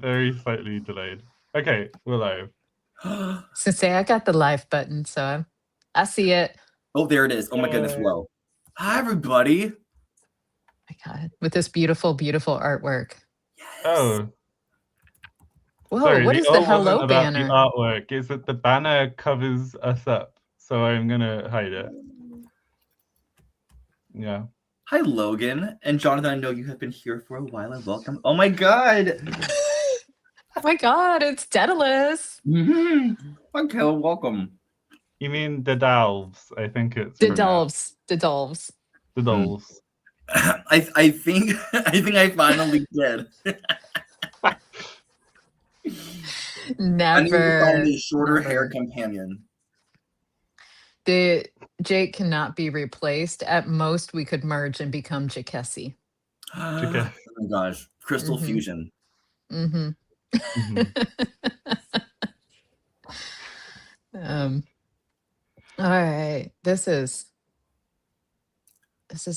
very slightly delayed. Okay, we're live. So say I got the live button, so I see it. Oh, there it is. Oh my goodness, whoa. Hi, everybody. My God, with this beautiful, beautiful artwork. Yes. Oh. Whoa, Sorry, what the is the all hello wasn't about banner? the artwork. Is that the banner covers us up, so I'm gonna hide it. Yeah. Hi, Logan. And Jonathan, I know you have been here for a while. And welcome. Oh my God. Oh my God, it's Daedalus. Okay, well, welcome. You mean the Dalves? I think it's The Delves. The Delves. The Dolls. I think I finally did. Never. I need to find a shorter hair companion. The Jake cannot be replaced. At most, we could merge and become Jessie. Oh my gosh, crystal fusion. Mm-hmm. All right, this is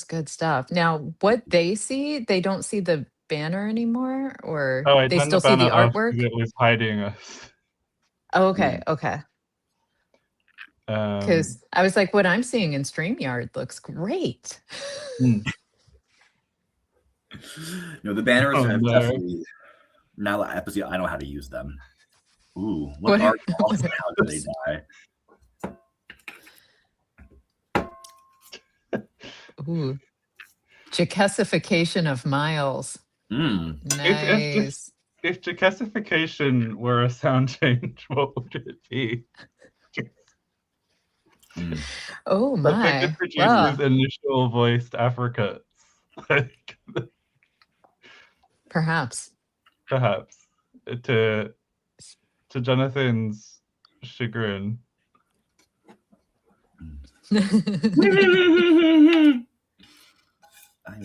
good stuff. Now, what they see, they don't see the banner anymore, or they still see the artwork. It was hiding us. Oh, okay, okay. Because I was like, what I'm seeing in StreamYard looks great. No, the banners have definitely. Now that episode, I know how to use them. Ooh, what are awesome? How do they die? Ooh, Jacessification of Miles. Nice. If Jacessification were a sound change, what would it be? Oh my! The producer's initial voiced Africa. Perhaps. To Jonathan's chagrin. I'm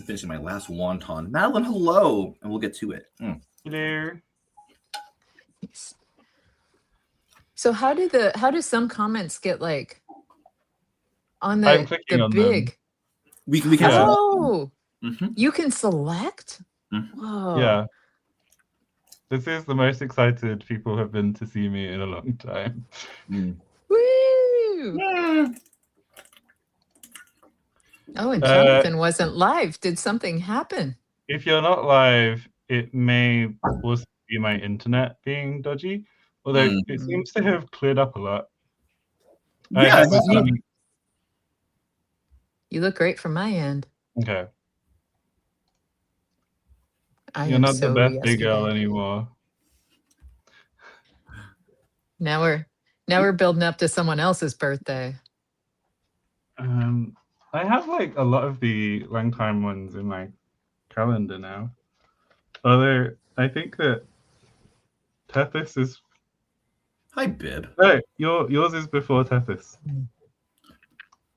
finishing my last wonton. Madeline, hello, and we'll get to it. Hello. So how do some comments get like on the big? Them. We can. Oh, you can select. Whoa. Yeah. This is the most excited people have been to see me in a long time. Woo! Yeah. Oh, and Jonathan wasn't live. Did something happen? If you're not live, it may also be my internet being dodgy. Although it seems to have cleared up a lot. Yeah, you look great from my end. Okay. You're not the birthday girl anymore. Now we're building up to someone else's birthday. I have like a lot of the long time ones in my calendar now. Although I think that Tethys is. Hi, Bib. No, yours is before Tethys.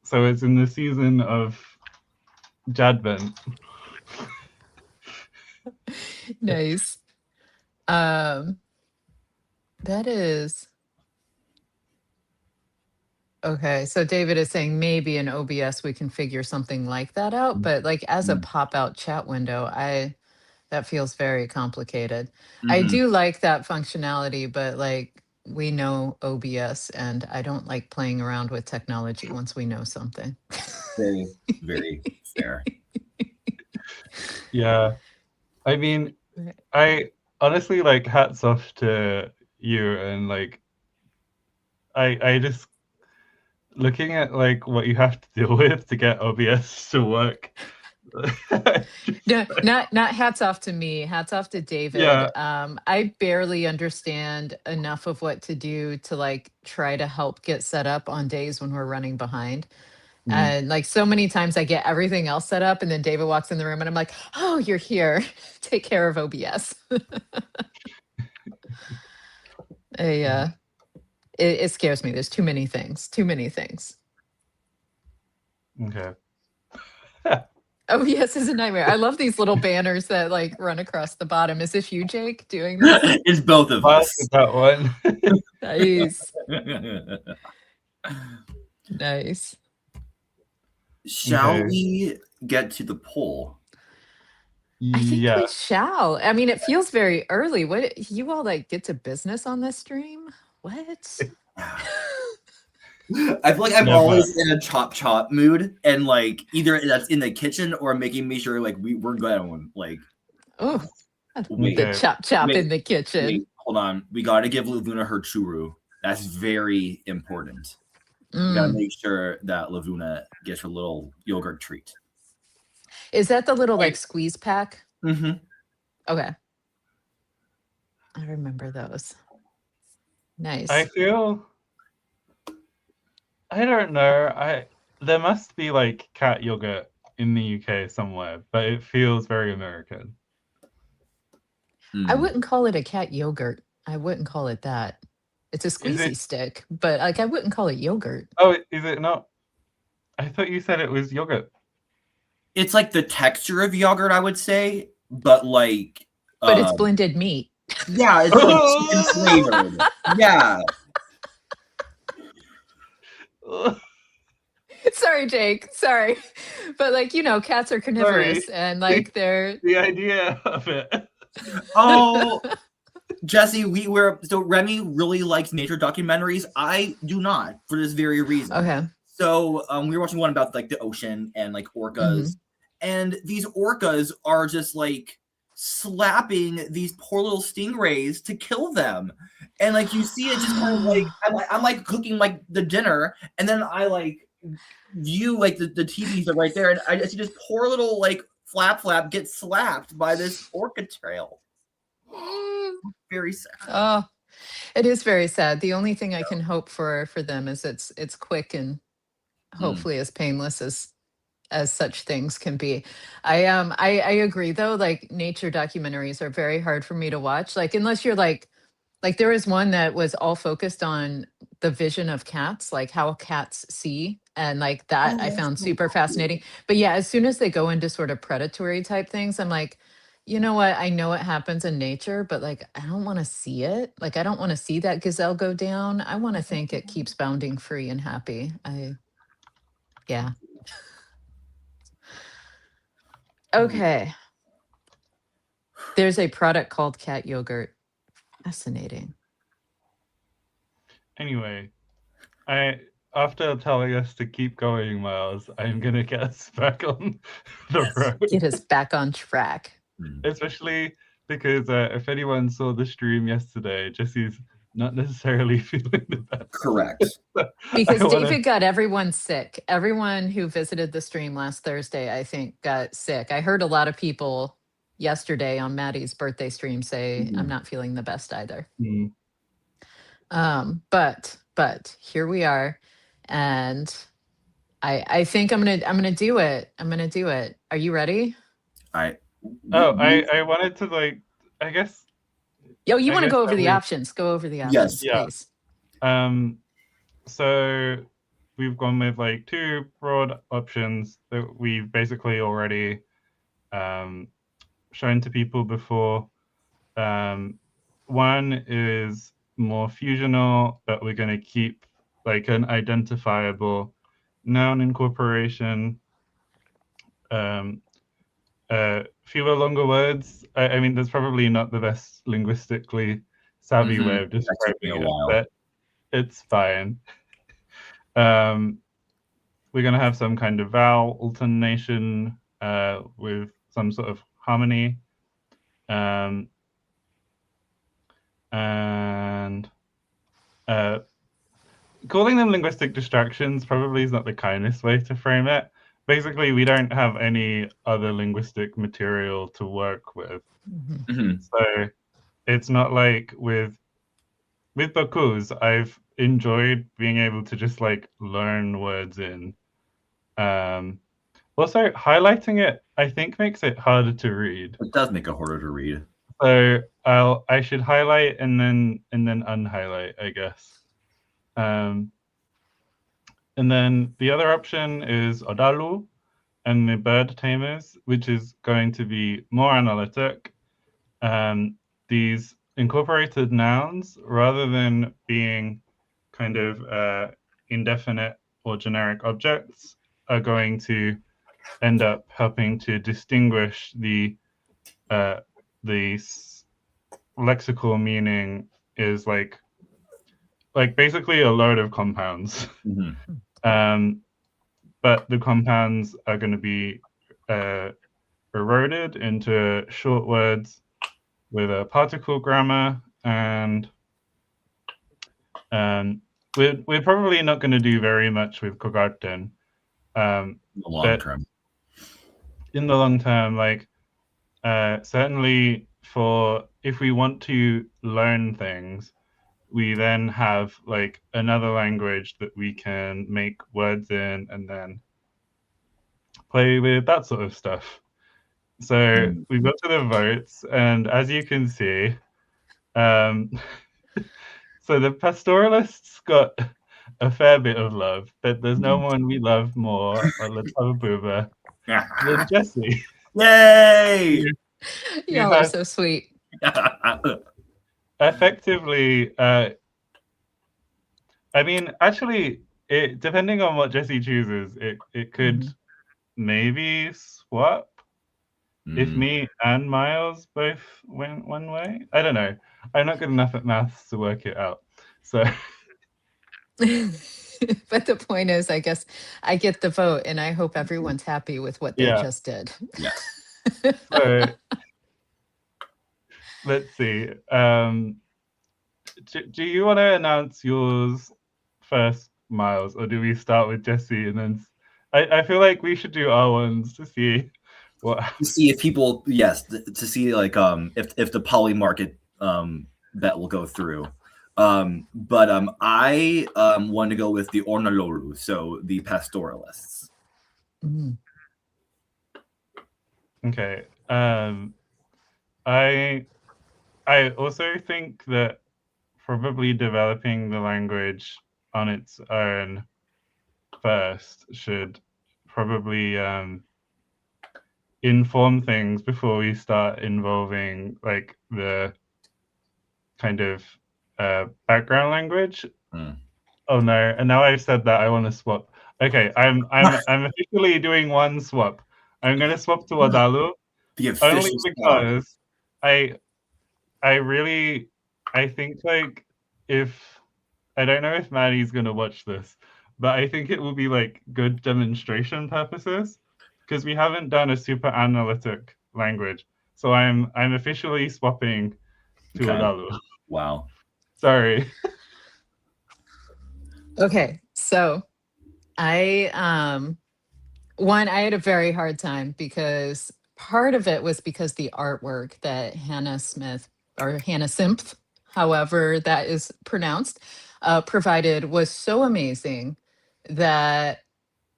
So it's in the season of Jadvent. Nice. That is okay. So David is saying maybe in OBS we can figure something like that out, but like as a pop-out chat window, that feels very complicated. I do like that functionality, but like we know OBS and I don't like playing around with technology once we know something. Very, very fair. Yeah. I mean, I honestly like hats off to you and like I just looking at like what you have to deal with to get OBS to work. No, not hats off to me. Hats off to David. Yeah. I barely understand enough of what to do to like try to help get set up on days when we're running behind. And like so many times I get everything else set up and then David walks in the room and I'm like, oh, you're here. Take care of OBS. It scares me. There's too many things. Okay. OBS is a nightmare. I love these little banners that like run across the bottom. Is this you, Jake, doing this? It's both of us. That one. Nice. Shall we get to the poll? I think Yeah. we shall. I mean, it feels very early. What you all like get to business on this stream? What? I feel like I'm always in a chop mood, and like either that's in the kitchen or making me sure like we're going like. Oh, wait, the chop in the kitchen. Wait, hold on. We got to give Luna her churu. That's very important. We got to make sure that Lavuna gets her little yogurt treat. Is that the little like squeeze pack? Mm-hmm. Okay. I remember those. Nice. I don't know. There must be like cat yogurt in the UK somewhere, but it feels very American. I wouldn't call it a cat yogurt. I wouldn't call it that. It's a squeezy stick, but like I wouldn't call it yogurt. Oh, is it not? I thought you said it was yogurt. It's like the texture of yogurt, I would say, but like. But it's blended meat. Yeah, it's like chicken flavored. Yeah. Sorry, Jake. Sorry. But like, you know, cats are carnivorous and like they're the idea of it. Oh, Jessie, so Remy really likes nature documentaries. I do not, for this very reason. Okay. So we were watching one about like the ocean and like orcas, and these orcas are just like slapping these poor little stingrays to kill them, and like you see it just kind of like I'm like cooking like the dinner, and then I like view like the TVs are right there, and I see this poor little like flap get slapped by this orca trail. Very sad. Oh, it is very sad. The only thing I can hope for them is it's quick and hopefully as painless as such things can be. I agree though, like nature documentaries are very hard for me to watch. Like unless you're like there was one that was all focused on the vision of cats, like how cats see. And like that I found super fascinating. But yeah, as soon as they go into sort of predatory type things, I'm like, you know what? I know it happens in nature, but like, I don't want to see it. Like, I don't want to see that gazelle go down. I want to think it keeps bounding free and happy. Yeah. Okay. There's a product called cat yogurt. Fascinating. Anyway, after telling us to keep going, Miles, I'm gonna get us back on the road. Get us back on track. Especially because if anyone saw the stream yesterday, Jessie's not necessarily feeling the best. Correct. Because David got everyone sick. Everyone who visited the stream last Thursday, I think, got sick. I heard a lot of people yesterday on Maddie's birthday stream say, I'm not feeling the best either. But here we are. And I think I'm gonna do it. I'm gonna do it. Are you ready? I wanted to like, I guess. Yo, you want to go over the options? Go over the options, yes. Please. So we've gone with like two broad options that we've basically already shown to people before. One is more fusional, but we're going to keep like an identifiable noun incorporation. Fewer longer words. I mean, there's probably not the best linguistically savvy way of describing it, but it's fine. We're going to have some kind of vowel alternation with some sort of harmony. And calling them linguistic distractions probably is not the kindest way to frame it. Basically, we don't have any other linguistic material to work with. So it's not like with Bakus, I've enjoyed being able to just like learn words in. Also, highlighting it, I think, makes it harder to read. It does make it harder to read. So I should highlight and then unhighlight, I guess. And then the other option is Odalu and the bird tamers, which is going to be more analytic. These incorporated nouns, rather than being kind of indefinite or generic objects, are going to end up helping to distinguish the the lexical meaning is like basically a load of compounds. But the compounds are going to be eroded into short words with a particle grammar, and we're probably not going to do very much with Kogarten. In the long term. In the long term, like certainly for if we want to learn things, we then have like another language that we can make words in and then play with that sort of stuff. So we got to the votes, and as you can see, so the pastoralists got a fair bit of love, but there's no one we love more on the Booba than Jessie. Yay! Y'all are so sweet. Effectively, I mean, actually, depending on what Jessie chooses, it could maybe swap if me and Miles both went one way. I don't know. I'm not good enough at maths to work it out. So, but the point is, I guess I get the vote, and I hope everyone's happy with what they just did. Yeah. So, let's see. Do you want to announce yours first, Miles, or do we start with Jessie and then? I feel like we should do our ones to see what. To see if people, to see like if the poly market bet will go through. But I want to go with the Ornalollu, so the pastoralists. Okay. I also think that probably developing the language on its own first should probably inform things before we start involving like the kind of background language. Oh no! And now I've said that, I want to swap. Okay, I'm officially doing one swap. I'm going to swap to Odalu only because I think like if I don't know if Maddie's going to watch this, but I think it will be like good demonstration purposes because we haven't done a super analytic language. So I'm officially swapping to Odalu. Wow. Sorry. Okay, so I had a very hard time because part of it was because the artwork that Hannah Smith or Hannah Simpth, however that is pronounced, provided was so amazing that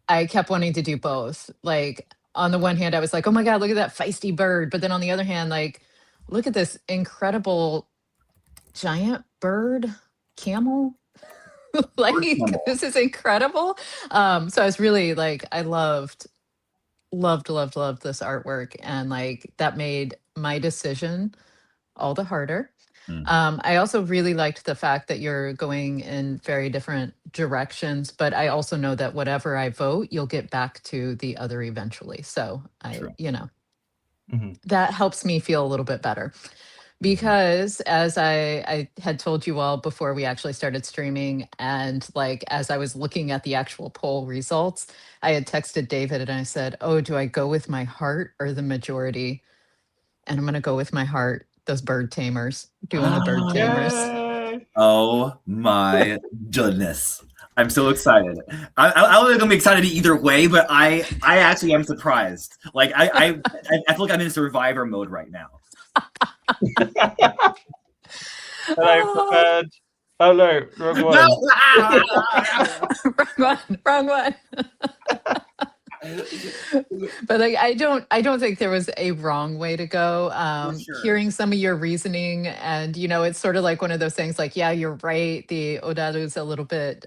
I kept wanting to do both. Like on the one hand, I was like, oh my God, look at that feisty bird. But then on the other hand, like, look at this incredible giant bird camel. Like, this is incredible. So I was really like, I loved this artwork, and like that made my decision all the harder. I also really liked the fact that you're going in very different directions, but I also know that whatever I vote, you'll get back to the other eventually. So that helps me feel a little bit better. Because as I had told you all before we actually started streaming, and like as I was looking at the actual poll results, I had texted David and I said, oh, do I go with my heart or the majority? And I'm going to go with my heart. Those bird tamers, doing the bird tamers. Oh my goodness. I'm so excited. I don't think I'm gonna be excited either way, but I actually am surprised. Like I feel like I'm in survivor mode right now. And I prepared. Oh no, wrong one. Wrong one. But like I don't think there was a wrong way to go. Hearing some of your reasoning, and it's sort of like one of those things like, yeah, you're right, the Odalu's a little bit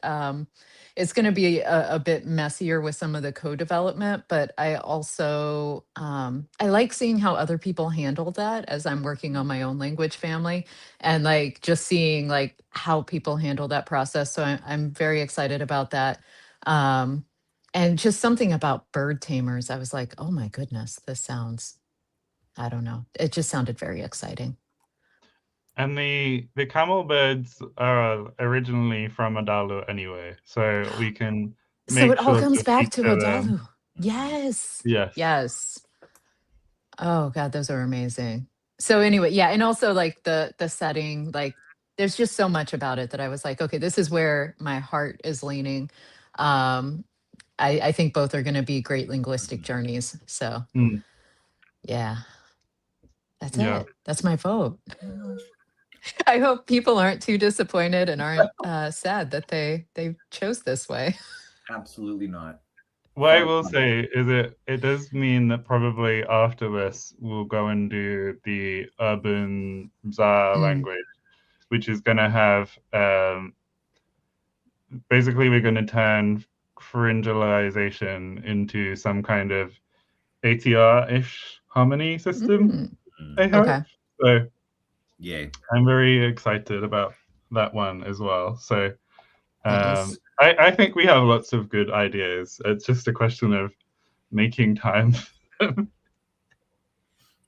it's going to be a bit messier with some of the code development, but I also I like seeing how other people handle that as I'm working on my own language family, and like just seeing like how people handle that process. So I'm very excited about that. And just something about bird tamers, I was like, oh my goodness, this sounds I don't know. It just sounded very exciting. And the camel birds are originally from Odalu anyway, so we can So make it all sure comes to back to feature them. Odalu. Yes. Yes. Yes. Oh God, those are amazing. So anyway, yeah, and also like the setting, like there's just so much about it that I was like, okay, this is where my heart is leaning. I think both are going to be great linguistic journeys. So Mm, yeah, that's yeah. it. That's my vote. I hope people aren't too disappointed and aren't sad that they chose this way. Absolutely not. What I will say is it does mean that probably after this we'll go and do the urban Za language, which is going to have basically we're going to turn pharyngalization into some kind of ATR-ish harmony system. I hope. Okay. So yay. I'm very excited about that one as well. So Nice. I think we have lots of good ideas. It's just a question of making time.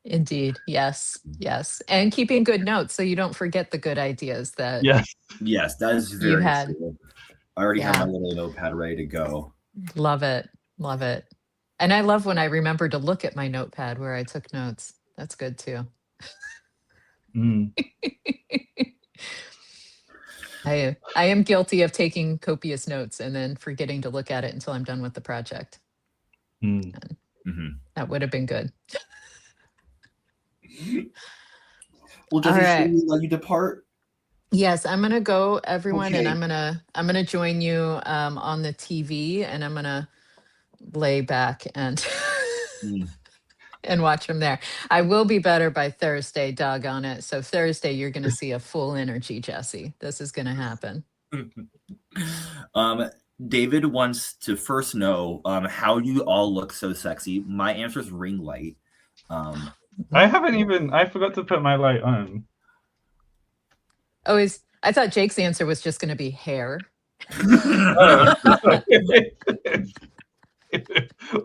Indeed. Yes. Yes. And keeping good notes so you don't forget the good ideas that Yes, that is you very had. true. I already have my Yeah. little notepad ready to go. Love it. Love it. And I love when I remember to look at my notepad where I took notes. That's good too. I am guilty of taking copious notes and then forgetting to look at it until I'm done with the project. That would have been good. Well, Jessie, All right. should we let you depart? Yes, I'm gonna go, everyone, and Okay. I'm gonna join you on the TV, and I'm gonna lay back and and watch them there. I will be better by Thursday, doggone it. So Thursday, you're gonna see a full energy, Jessie. This is gonna happen. David wants to first know how you all look so sexy. My answer is ring light. I forgot to put my light on. Oh, I thought Jake's answer was just going to be hair.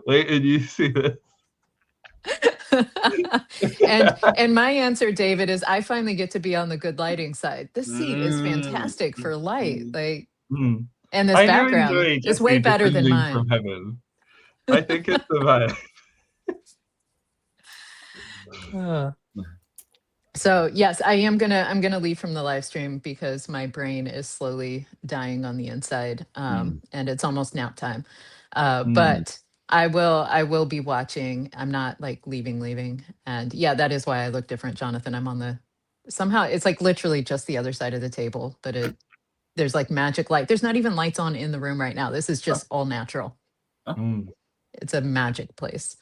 Wait, did you see this? and my answer, David, is I finally get to be on the good lighting side. This seat is fantastic for light, like, and this background is way better than mine. From heaven. I think it's the vibe. So yes, I'm gonna leave from the live stream because my brain is slowly dying on the inside, and it's almost nap time. But I will be watching. I'm not like leaving, and yeah, that is why I look different, Jonathan. I'm on somehow it's like literally just the other side of the table, but there's like magic light. There's not even lights on in the room right now. This is just all natural. It's a magic place.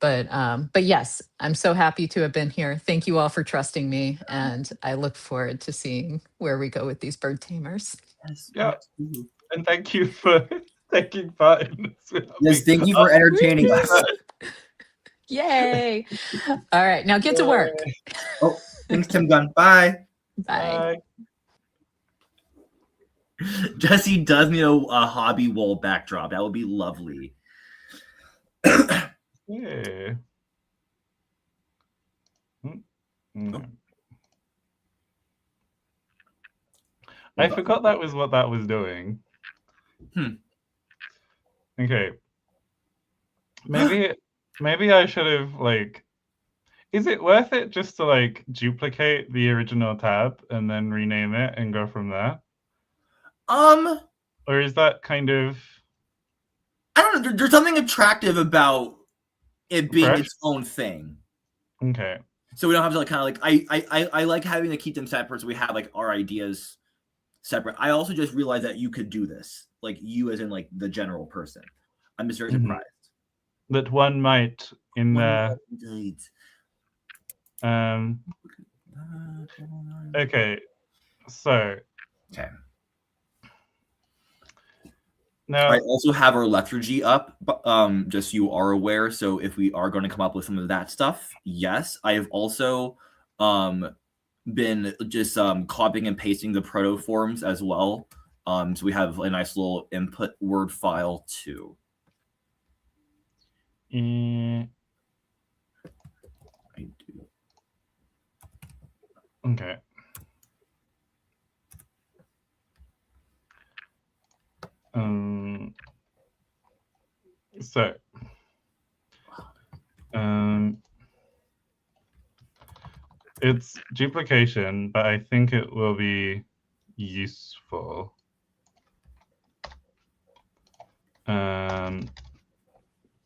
But yes, I'm so happy to have been here. Thank you all for trusting me, and I look forward to seeing where we go with these bird tamers. Yeah, and thank you for taking part in this. Yes, thank you for entertaining us. Yay! All right, now get to work. Oh, thanks, Tim Gunn. Bye. Bye. Jessie does need a hobby wall backdrop. That would be lovely. Yeah. I forgot that was what that was doing. Okay. Maybe I should have like. Is it worth it just to like duplicate the original tab and then rename it and go from there? Or is that kind of? I don't know. There's something attractive about it being its own thing. Okay. So we don't have to like kind of like I like having to keep them separate so we have like our ideas separate. I also just realized that you could do this, like you as in like the general person. I'm just very surprised. That one might in the. Okay. So. Okay. Now, I also have our lethargy up, just so you are aware. So if we are going to come up with some of that stuff, yes. I have also been just copying and pasting the proto forms as well. So we have a nice little input Word file too. Okay. So, it's duplication, but I think it will be useful.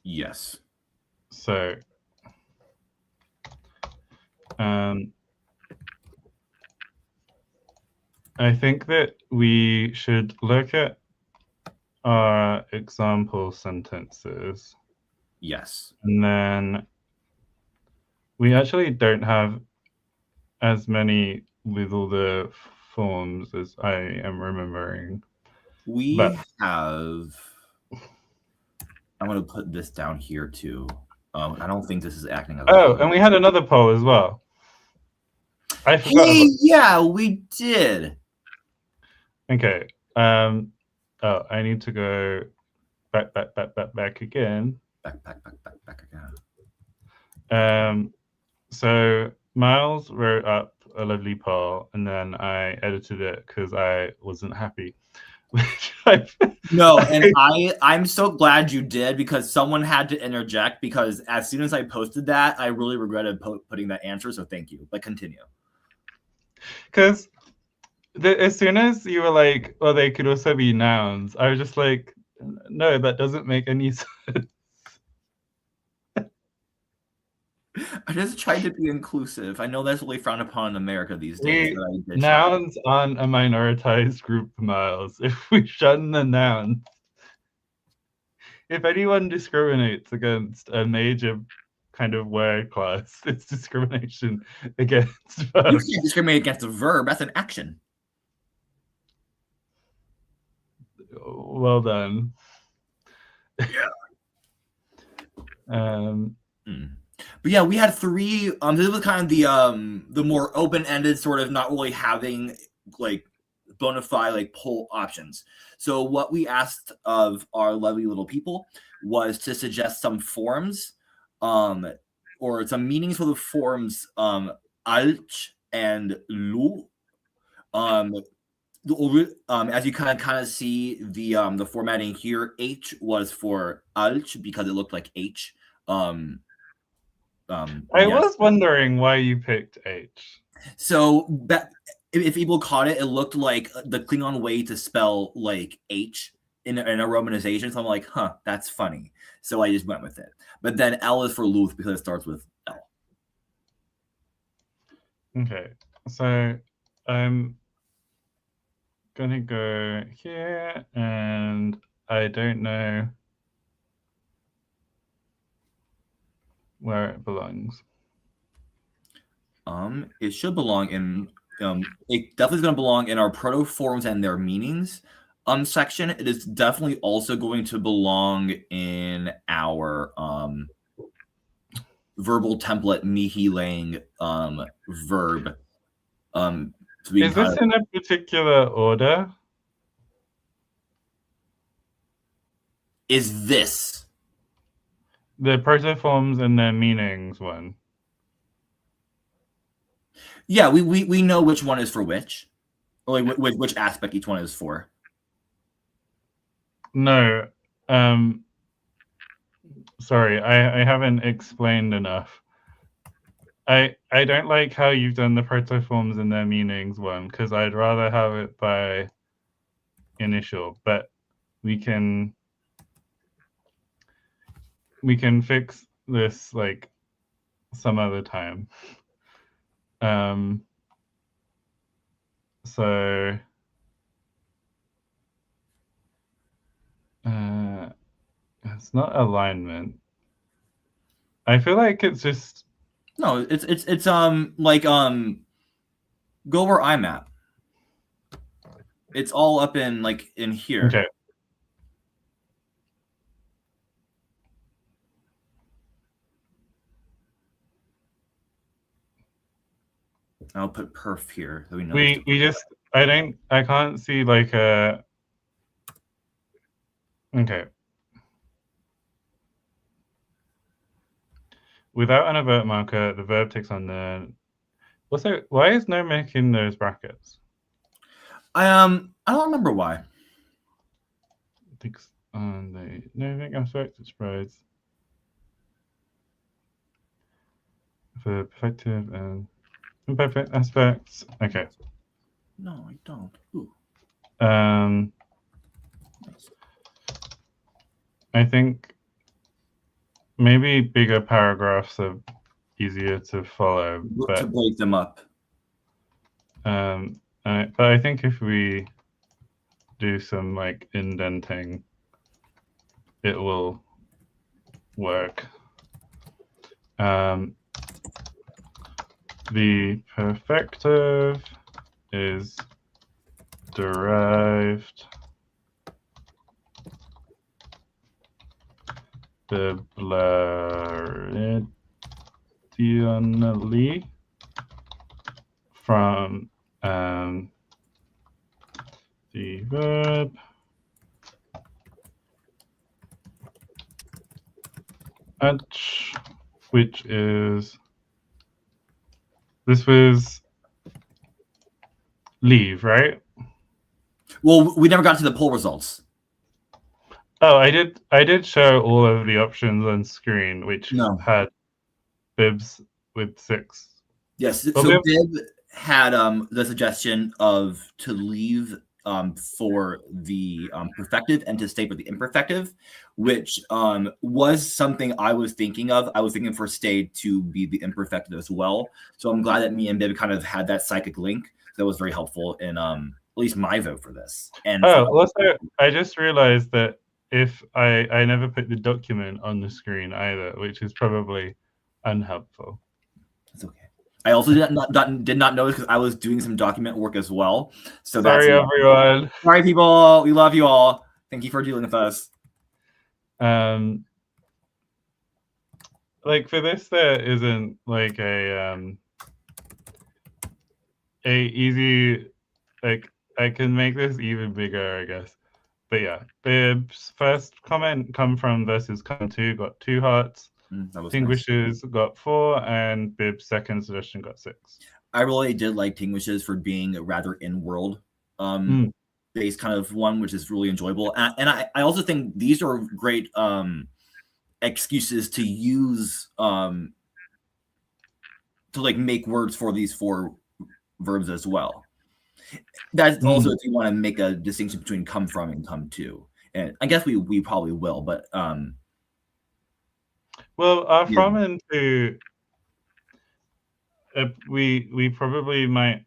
Yes. So, I think that we should look at our example sentences. Yes. And then we actually don't have as many with all the forms as I am remembering. We have... I'm going to put this down here too. I don't think this is acting as Oh, and we had another poll as well. I forgot. Hey, yeah, we did. Okay. Oh, I need to go back again. Back again. So Miles wrote up a lovely poll, and then I edited it because I wasn't happy. No, and I'm so glad you did, because someone had to interject, because as soon as I posted that, I really regretted putting that answer, so thank you. But continue. Because as soon as you were like, well, they could also be nouns, I was just like, no, that doesn't make any sense. I just tried to be inclusive. I know that's really frowned upon in America these days. Nouns aren't a minoritized group, Miles. If we shun the nouns, if anyone discriminates against a major kind of word class, it's discrimination against verbs. You can't discriminate against a verb. That's an action. Well done. Yeah. But yeah, we had three. This was kind of the more open-ended, sort of not really having like bona fide like poll options. So what we asked of our lovely little people was to suggest some forms, or some meanings for the forms alch and lu. As you kind of see the formatting here, H was for alch because it looked like H. I was wondering why you picked H. So that if people caught it, it looked like the Klingon way to spell like H in a romanization. So I'm like, huh, that's funny. So I just went with it. But then L is for Luth because it starts with L. Okay, so I'm gonna go here, and I don't know where it belongs. It should belong in it definitely is going to belong in our protoforms and their meanings section. It is definitely also going to belong in our verbal template mihi-laying verb. Is this in a particular order? Is this the protoforms and their meanings one? Yeah, we know which one is for which, or like which aspect each one is for. No, sorry, I haven't explained enough. I don't like how you've done the protoforms and their meanings one, because I'd rather have it by initial, but we can fix this like some other time. So it's not alignment. I feel like it's just no. It's like go where I'm at. It's all up in like in here. Okay. I'll put perf here so we know. We just I can't see like a. Okay. Without an overt marker, the verb takes on the Also, why is no making those brackets? I don't remember why. I think on the no make aspect it spreads for perfective and imperfect aspects. Okay. No, I don't. Ooh. Nice. I think maybe bigger paragraphs are easier to follow, but to break them up. But I think if we do some like indenting, it will work. The perfective is derived biblaridianally from the verb atch, which is this was leave, right? Well, we never got to the poll results. Oh, I did show all of the options on screen, which had bibs with 6. Yes, so bib had the suggestion of to leave for the perfective and to stay for the imperfective, which was something I was thinking of. I was thinking for stay to be the imperfective as well. So I'm glad that me and Bib kind of had that psychic link. That was very helpful in at least my vote for this. And also, I just realized that if I never put the document on the screen either, which is probably unhelpful. That's okay. I also did not notice because I was doing some document work as well. So sorry, everyone. Sorry, people. We love you all. Thank you for dealing with us. Like for this, there isn't like a easy, like I can make this even bigger, I guess. But yeah, Bib's first comment come from versus come to got 2 hearts. Tinguishes got 4, and Bib's second suggestion got 6. I really did like Tinguishes for being a rather in-world based kind of one, which is really enjoyable. And I also think these are great excuses to use to like make words for these 4 verbs as well. That's also if you want to make a distinction between come from and come to. And I guess we probably will, but well, our from and to we probably might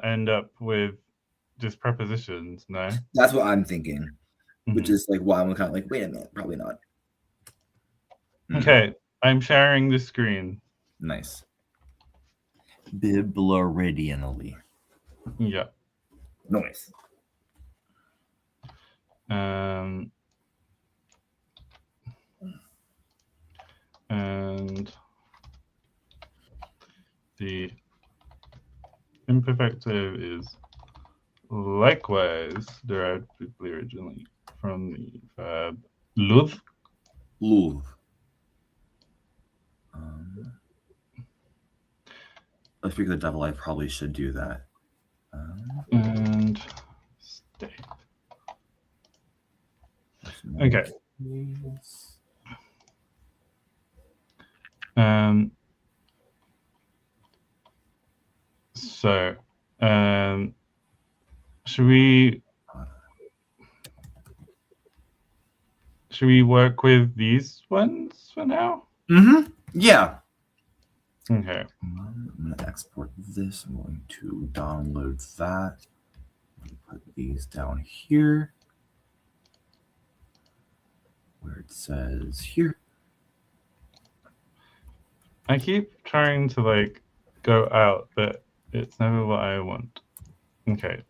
end up with just prepositions, no? That's what I'm thinking. Which is like why I'm kind of like, wait a minute, probably not. Okay, I'm sharing the screen. Nice. Biblaridianally. Yeah. Nice. And the imperfective is likewise derived originally from the verb luv. Let's figure the devil. I probably should do that. And stay. Okay. So, should we work with these ones for now? Yeah. Okay. I'm going to export this. I'm going to download that. Put these down here. Where it says here. I keep trying to like go out, but it's never what I want. Okay.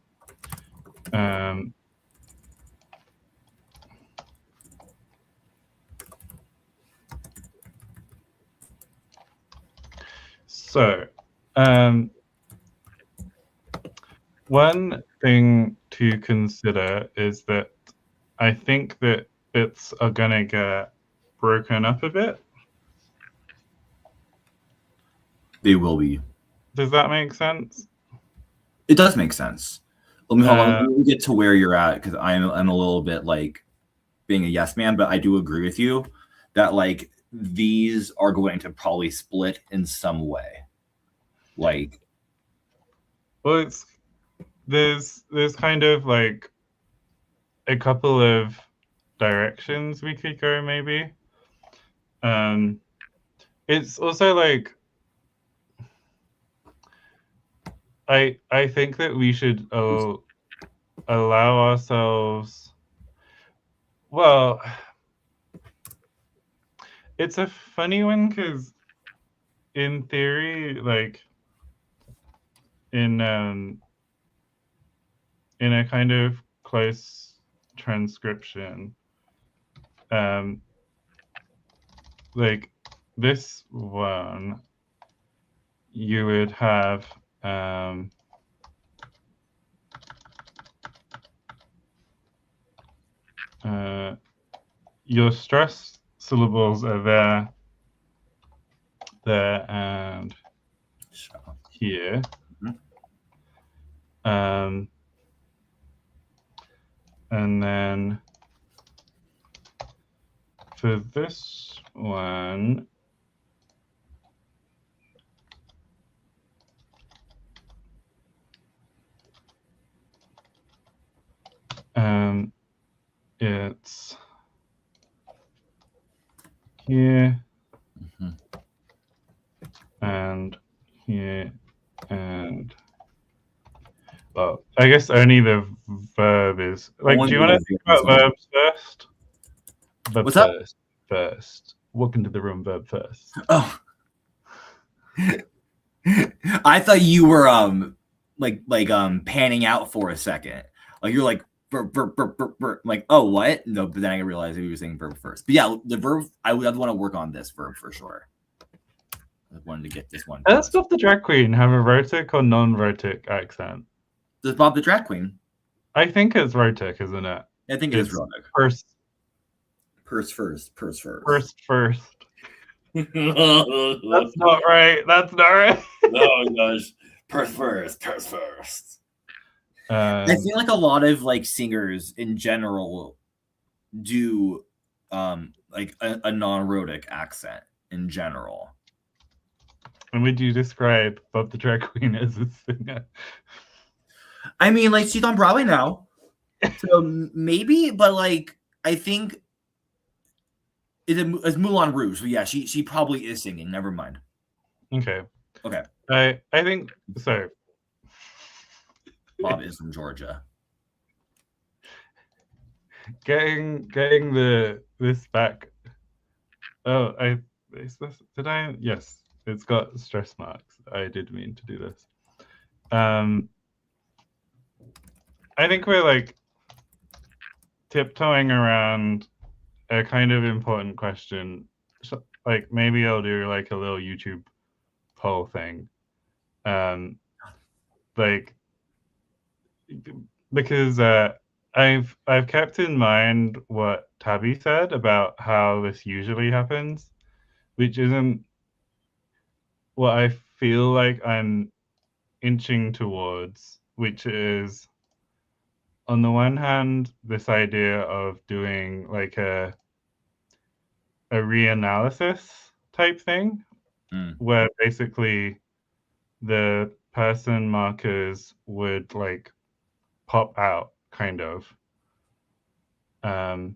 So, one thing to consider is that I think that bits are going to get broken up a bit. They will be. Does that make sense? It does make sense. Let me hold on. Let me get to where you're at, because I'm a little bit like being a yes man, but I do agree with you that like these are going to probably split in some way. Like, well, there's kind of like a couple of directions we could go, maybe. It's also like I think that we should allow ourselves. Well, it's a funny one because in theory, like in a kind of close transcription, like this one, you would have your stress syllables are there, and here. And then for this one, it's here and here, and well, I guess only the verb is like. Do you want to think about verbs first? What's up? First. Walk into the room. Verb first. Oh, I thought you were panning out for a second. Like you're like verb. I'm like, oh, what? No, but then I realized you were saying verb first. But yeah, the verb. I would want to work on this verb for sure. I wanted to get this one. Does Bob the Drag Queen have a rhotic or non-rhotic accent? Does Bob the Drag Queen? I think it's rhotic, isn't it? I think it's rhotic. First. First. That's not right. That's not right. Oh gosh. Purse first. I feel like a lot of like singers in general do like a non-rhotic accent in general. And would you describe Bob the Drag Queen as a singer? I mean, like she's on Broadway now, so maybe. But like, I think it's Moulin Rouge. So yeah, she probably is singing. Never mind. Okay. I think so. Bob is from Georgia. Getting this back. Oh, did I? Yes, it's got stress marks. I did mean to do this. I think we're like tiptoeing around a kind of important question. So, like maybe I'll do like a little YouTube poll thing. Like because I've kept in mind what Tabby said about how this usually happens, which isn't what I feel like I'm inching towards, which is on the one hand, this idea of doing like a reanalysis type thing, where basically the person markers would like pop out, kind of. Do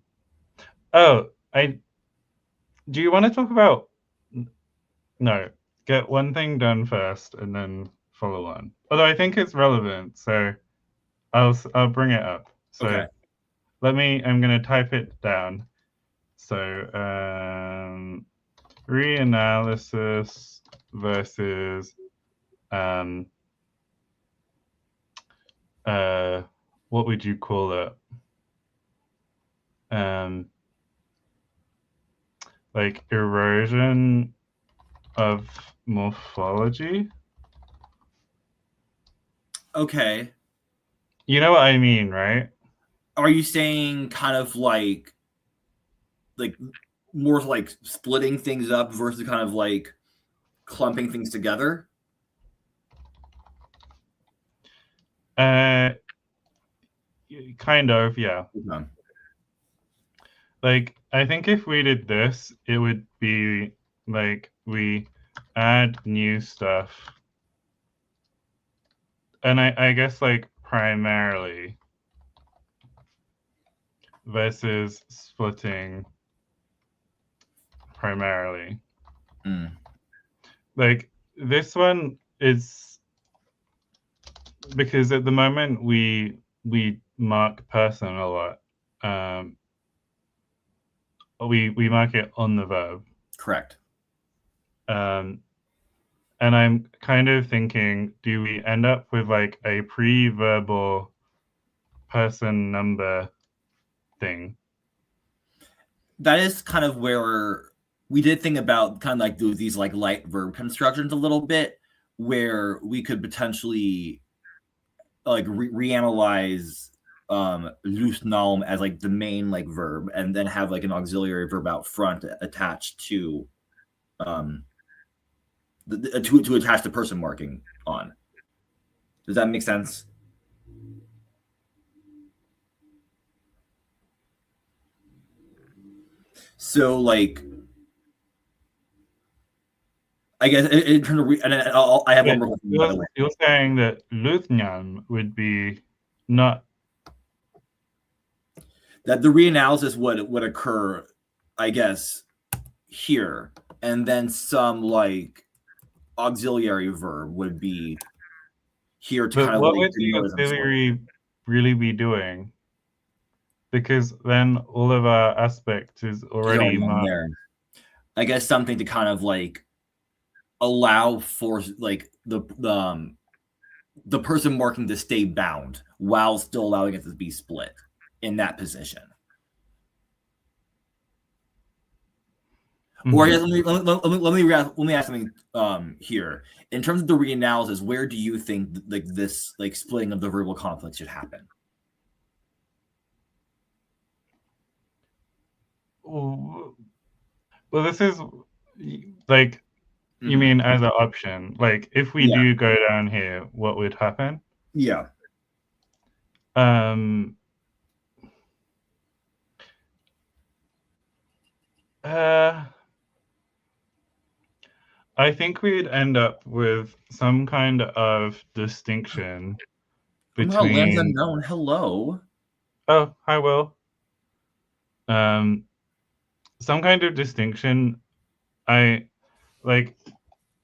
you want to talk about? No, get one thing done first and then follow on. Although I think it's relevant, so I'll bring it up. So okay. I'm going to type it down. So reanalysis versus what would you call it? Like erosion of morphology. Okay. You know what I mean, right? Are you saying kind of like more like splitting things up versus kind of like clumping things together? Kind of, yeah. Okay. Like, I think if we did this, it would be like we add new stuff. And I guess like primarily versus splitting primarily. Like this one is because at the moment we mark person a lot. We mark it on the verb. Correct. And I'm kind of thinking, do we end up with like a pre-verbal person number thing? That is kind of where we did think about kind of like these like light verb constructions a little bit, where we could potentially like reanalyze Lusnaum as like the main like verb, and then have like an auxiliary verb out front attached to to attach the person marking on. Does that make sense? So like, I guess in terms of I have one more. You're saying that Lusnaum would be not that the reanalysis would occur, I guess, here, and then some like auxiliary verb would be here to but kind of what like would the auxiliary really be doing? Because then all of our aspect is already marked. There. I guess something to kind of like allow for like the person marking to stay bound while still allowing it to be split in that position. Mm-hmm. Or I guess let me ask something here. In terms of the reanalysis, where do you think like this like splitting of the verbal conflict should happen? Well, this is like, you mean as an option? Like, if we do go down here, what would happen? Yeah. I think we'd end up with some kind of distinction between. Lands unknown. Hello. Oh, hi, Will. Some kind of distinction. I like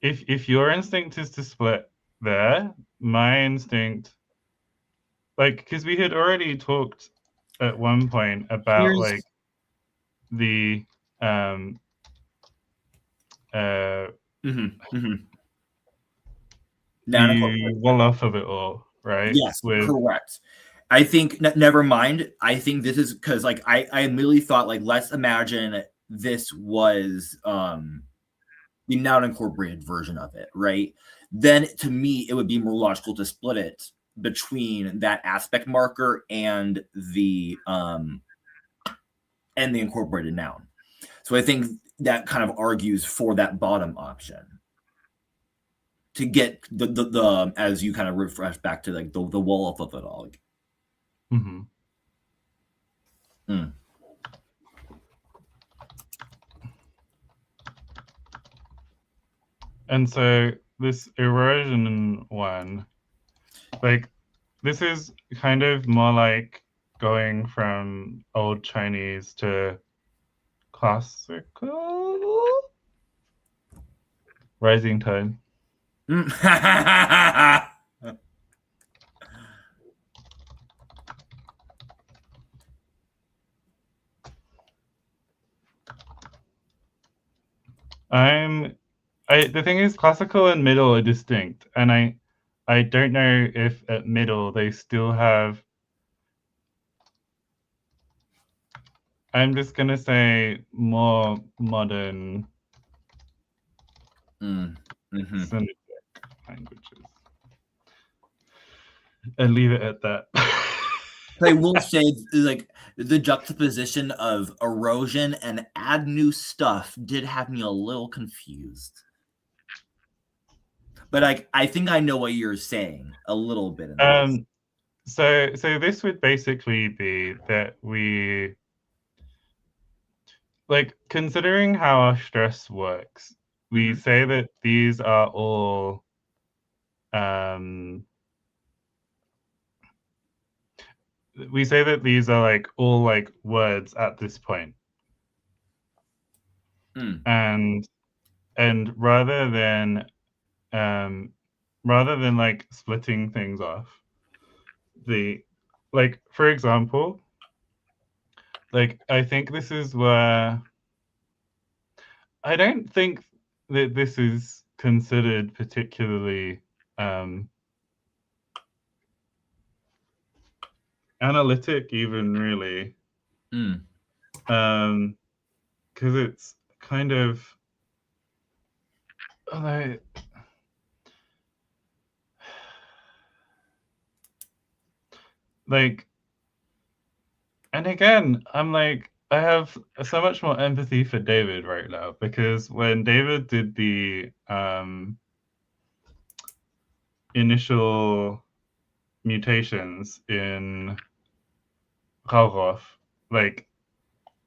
if your instinct is to split there, my instinct, like, because we had already talked at one point about like the the well-off of it all, right? Yes, correct. I think never mind. I think this is because like I immediately thought like, let's imagine this was the noun incorporated version of it, right? Then to me it would be more logical to split it between that aspect marker and the incorporated noun. So I think that kind of argues for that bottom option to get the as you kind of refresh back to like the wall up of it all. And so this erosion one, like, this is kind of more like going from Old Chinese to classical rising tone. The thing is, classical and middle are distinct, and I don't know if at middle they still have. I'm just gonna say more modern syntactic languages, and leave it at that. I will say, like, the juxtaposition of erosion and add new stuff did have me a little confused. But I think I know what you're saying a little bit. So this would basically be that we, like, considering how our stress works, we say that these are all we say that these are like all like words at this point. And rather than like splitting things off, like, for example, like, I think this is where I don't think that this is considered particularly analytic even, really. Because it's kind of, like, and again, I'm like, I have so much more empathy for David right now, because when David did the initial mutations in Rauhoff, like,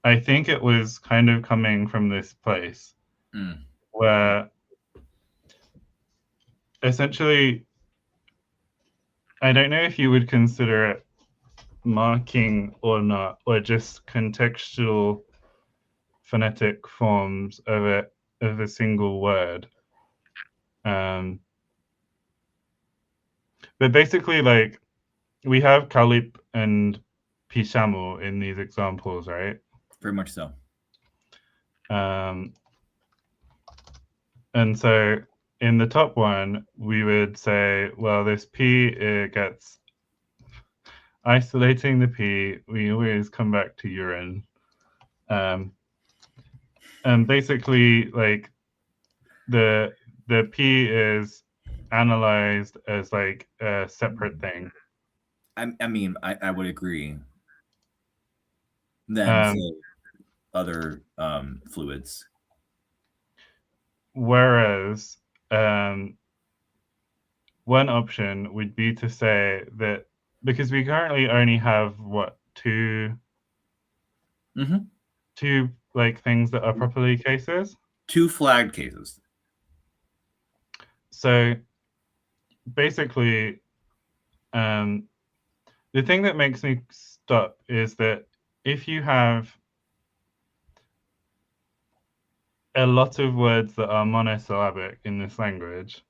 I think it was kind of coming from this place where essentially, I don't know if you would consider it marking or not, or just contextual phonetic forms of a single word. But basically, like, we have Kalip and Pishamu in these examples, right? Very much so. And so in the top one, we would say, well, this P gets isolating the P. We always come back to urine. And basically, like, the P is analyzed as like a separate thing. I mean, I would agree. Than say, other fluids. Whereas one option would be to say that, because we currently only have what, two like things that are properly cases? 2 flagged cases. So basically, the thing that makes me stop is that if you have a lot of words that are monosyllabic in this language,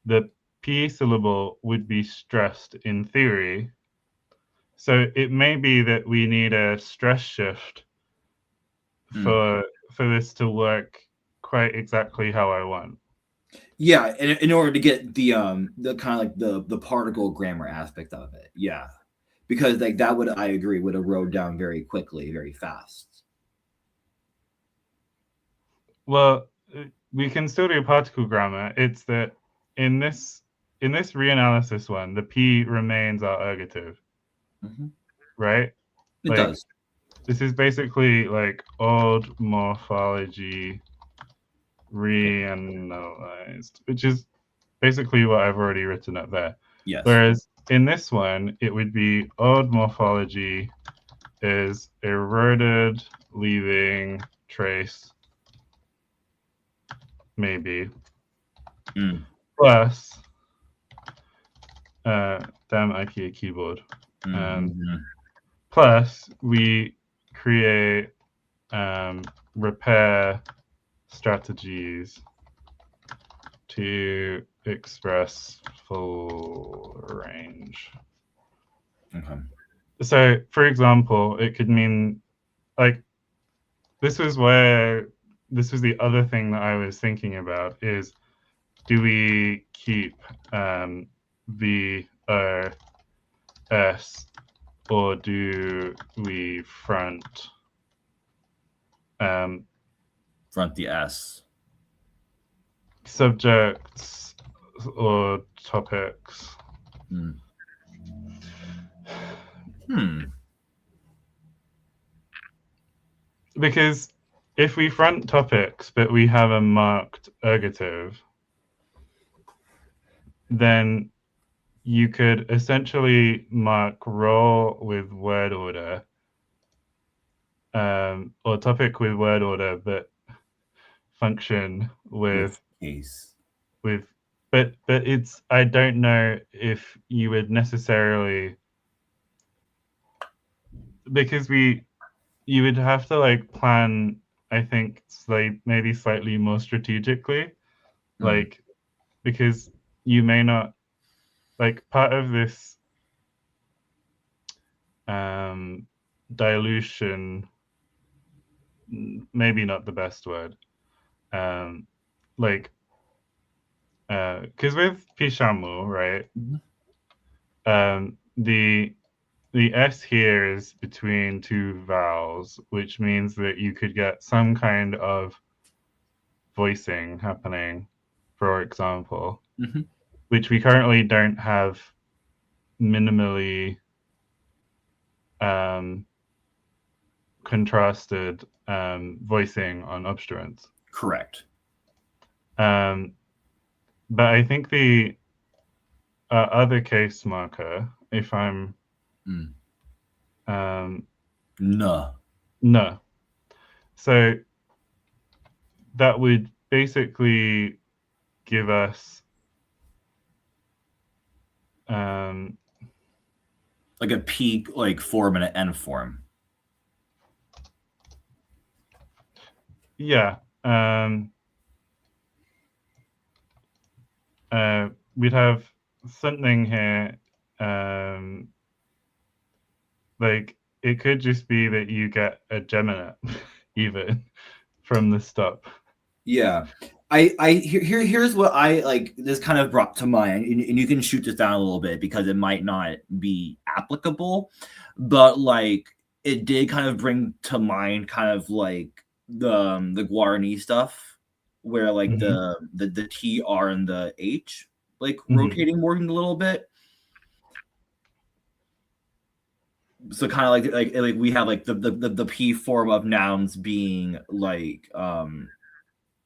the P syllable would be stressed in theory. So it may be that we need a stress shift for this to work quite exactly how I want. Yeah, in order to get the kind of like the particle grammar aspect of it. Yeah. Because like that would, I agree, would erode down very quickly, very fast. Well, we can still do particle grammar. It's that in this reanalysis one, the P remains our ergative. Right? It does. This is basically like old morphology reanalyzed, which is basically what I've already written up there. Yes. Whereas in this one, it would be old morphology is eroded, leaving trace, maybe. Plus, damn IPA keyboard. Plus, we create repair strategies to express full range. Okay. So, for example, it could mean, like, this was the other thing that I was thinking about is, do we keep V O S, or do we front the S? Subjects or topics? Because if we front topics but we have a marked ergative, then you could essentially mark role with word order, or topic with word order, but function with case. But it's, I don't know if you would necessarily, because you would have to like plan, I think, maybe slightly more strategically, like, because you may not, like, part of this dilution, maybe not the best word, like, because with Pishamu, right, the S here is between two vowels, which means that you could get some kind of voicing happening, for example, which we currently don't have minimally contrasted voicing on obstruents. Correct. But I think the other case marker, if I'm no. So that would basically give us like a P like form and an N form. Yeah. We'd have something here. Like, it could just be that you get a geminate even from the stop. Yeah. Here's what I like, this kind of brought to mind, and you can shoot this down a little bit because it might not be applicable, but like it did kind of bring to mind kind of like the Guarani stuff where like the T, R, and the H like rotating more a little bit. So kind of like we have like the P form of nouns being like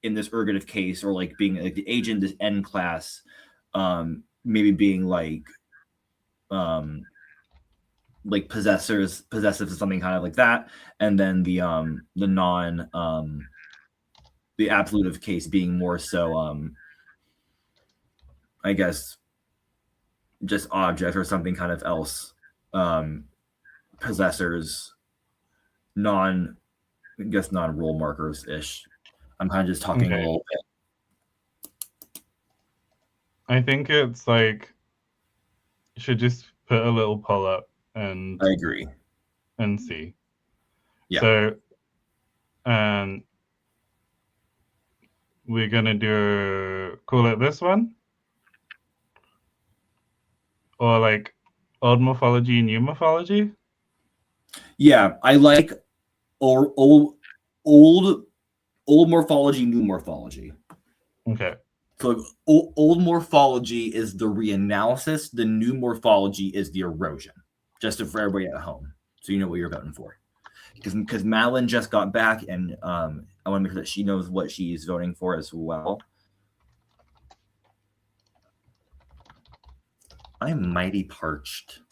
in this ergative case, or like being like the agent, this N class, maybe being like possessive or something kind of like that, and then the non the absolutive case being more so I guess just object or something kind of else, possessors, I guess non rule markers ish. I'm kind of just talking a little bit. I think it's like, you should just put a little poll up and I agree. And see. Yeah. So we're gonna call it this one, or like old morphology, new morphology. Yeah, I like old morphology, new morphology. Okay. So old morphology is the reanalysis. The new morphology is the erosion. Just for everybody at home, so you know what you're voting for. Because Madeline just got back, and I want to make sure that she knows what she's voting for as well. I'm mightily parched.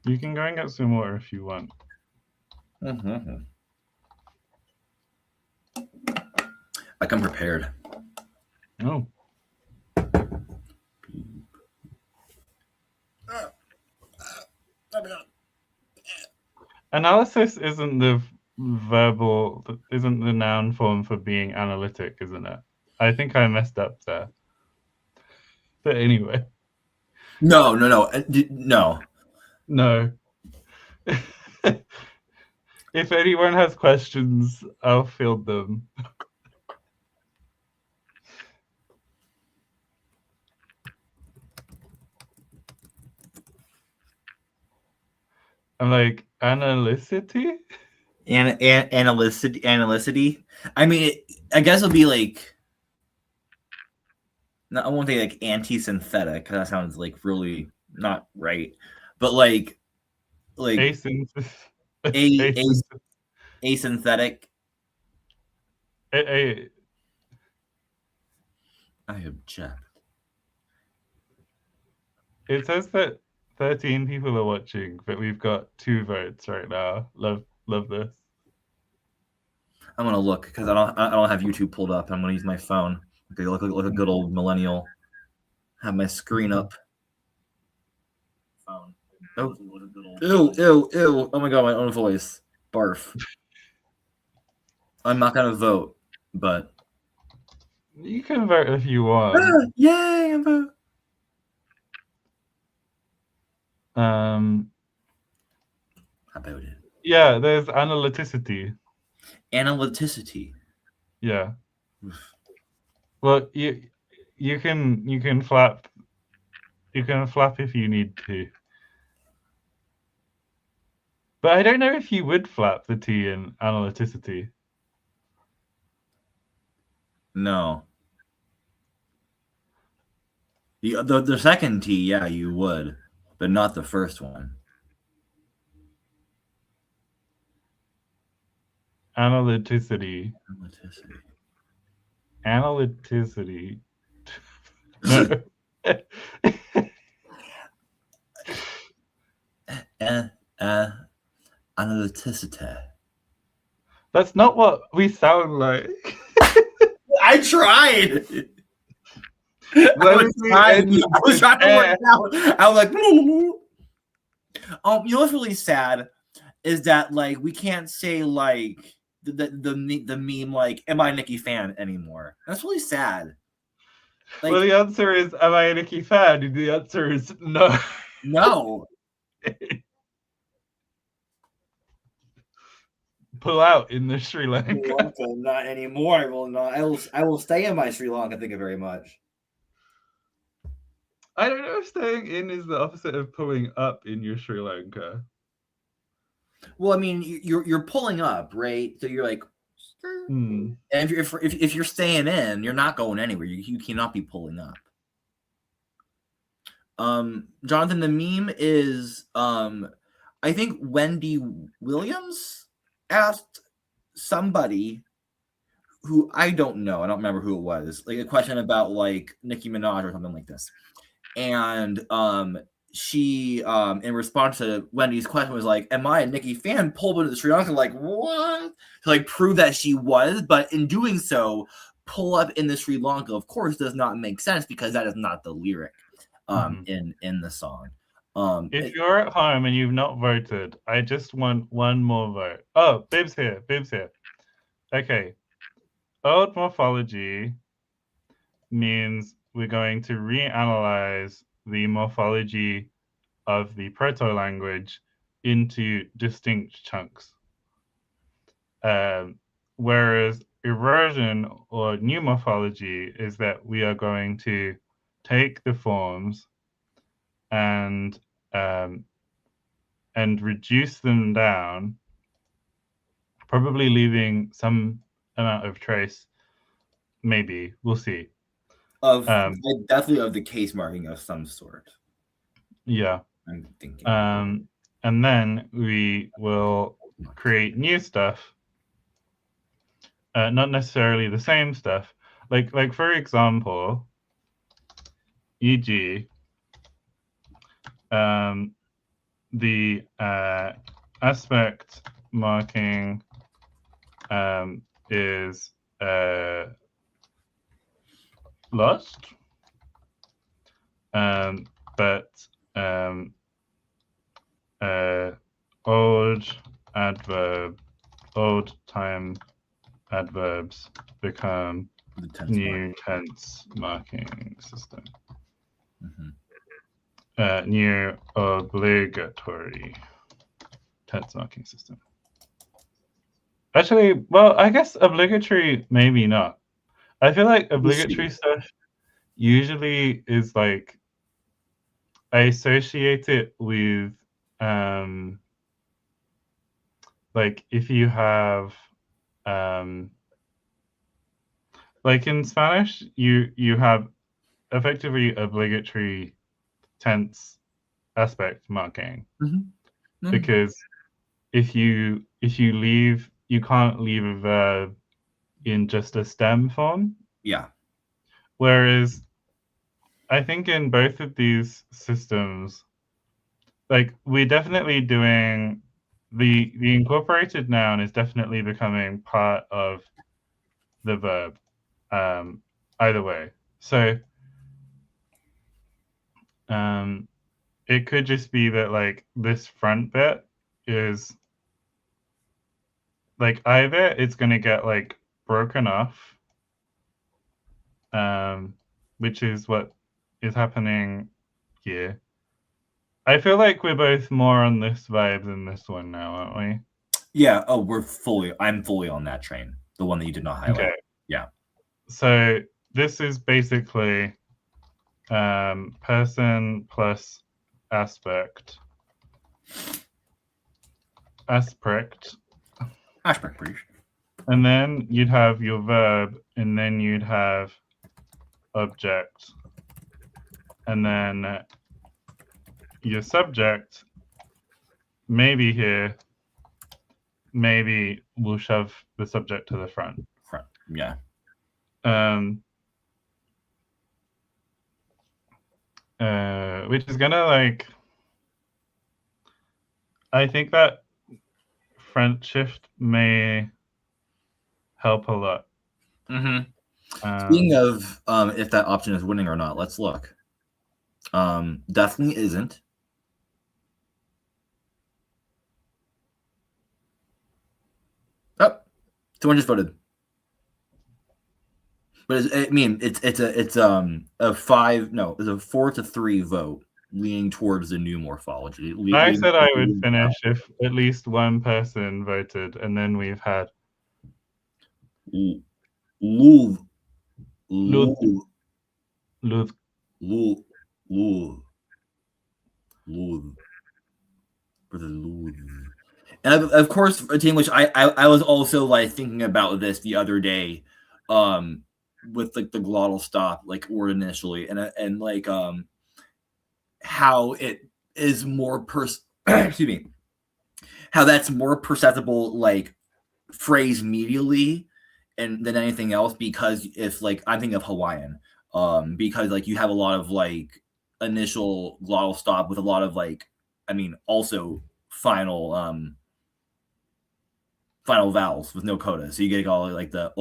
You can go and get some water if you want. I come prepared. Oh. Analysis isn't the noun form for being analytic, isn't it? I think I messed up there. But anyway. No. If anyone has questions, I'll field them. I'm like, analyticity? Analyticity. I mean, I guess it'll be like, I won't say like anti-synthetic, because that sounds like really not right. But like asynthetic. I object. It says that 13 people are watching, but we've got 2 votes right now. Love this. I'm gonna look because I don't have YouTube pulled up. I'm gonna use my phone. Okay, look a good old millennial. Have my screen up. Phone. Oh. Ew. Oh my god, my own voice. Barf. I'm not gonna vote, but You can vote if you want. Yay, I'm vote. How about it? Yeah, there's analyticity. Analyticity. Yeah. Well, you can flap. You can flap if you need to. But I don't know if you would flap the T in analyticity. No. The second T, yeah, you would, but not the first one. Analyticity. Analyticity. Analyticity. That's not what we sound like. I tried. I was trying to work it out. I was like, you know what's really sad is that like we can't say like the meme like, am I a Nicki fan anymore? That's really sad. Like, well, the answer is, am I a Nicki fan? And the answer is no. No. Pull out in the Sri Lanka. Sri Lanka, not anymore. I will not. I will stay in my Sri Lanka. Thank you very much. I don't know if staying in is the opposite of pulling up in your Sri Lanka. Well, I mean, you're pulling up, right? So you're like, and if you're staying in, you're not going anywhere. You cannot be pulling up. Jonathan, the meme is I think Wendy Williams asked somebody who I don't know, I don't remember who it was, like a question about like Nicki Minaj or something like this. And she in response to Wendy's question was like, am I a Nicki fan? Pulled into the Sri Lanka, like, what? To like prove that she was, but in doing so, pull up in the Sri Lanka, of course, does not make sense because that is not the lyric in the song. If you're at home and you've not voted, I just want one more vote. Oh, Bib's here. Okay. Old morphology means we're going to reanalyze the morphology of the proto-language into distinct chunks. Whereas erosion or new morphology is that we are going to take the forms and reduce them down, probably leaving some amount of trace. Maybe we'll see. Of definitely of the case marking of some sort. Yeah, I'm thinking. And then we will create new stuff. Not necessarily the same stuff. Like for example, e.g. The aspect marking is lost, but old time adverbs become new tense marking system. New obligatory tense marking system. Actually, well, I guess obligatory, maybe not. I feel like obligatory stuff usually is like, I associate it with like if you have like in Spanish, you have effectively obligatory tense aspect marking, because if you leave, you can't leave a verb in just a stem form. Yeah. Whereas I think in both of these systems, like we're definitely doing the incorporated noun is definitely becoming part of the verb, either way. So it could just be that like this front bit is like either it's going to get like broken off, which is what is happening here. I feel like we're both more on this vibe than this one now, aren't we? Yeah. Oh, I'm fully on that train. The one that you did not highlight. Okay. Yeah. So this is basically person plus aspect. Aspect. Aspect. And then you'd have your verb, and then you'd have object, and then your subject. Maybe here, maybe we'll shove the subject to the front. Yeah. Which is gonna like, I think that front shift may help a lot. Speaking of if that option is winning or not, let's look. Definitely isn't. Oh, someone just voted. But it's a 4-3 vote leaning towards the new morphology. I said I would finish if at least one person voted, and then we've had Luv. And of course, a team which I was also like thinking about this the other day, with like the glottal stop like word initially, and like how it is more excuse me, how that's more perceptible like phrase medially and than anything else, because if like I'm thinking of Hawaiian, because like you have a lot of like initial glottal stop with a lot of like, I mean, also final vowels with no coda, so you get all like the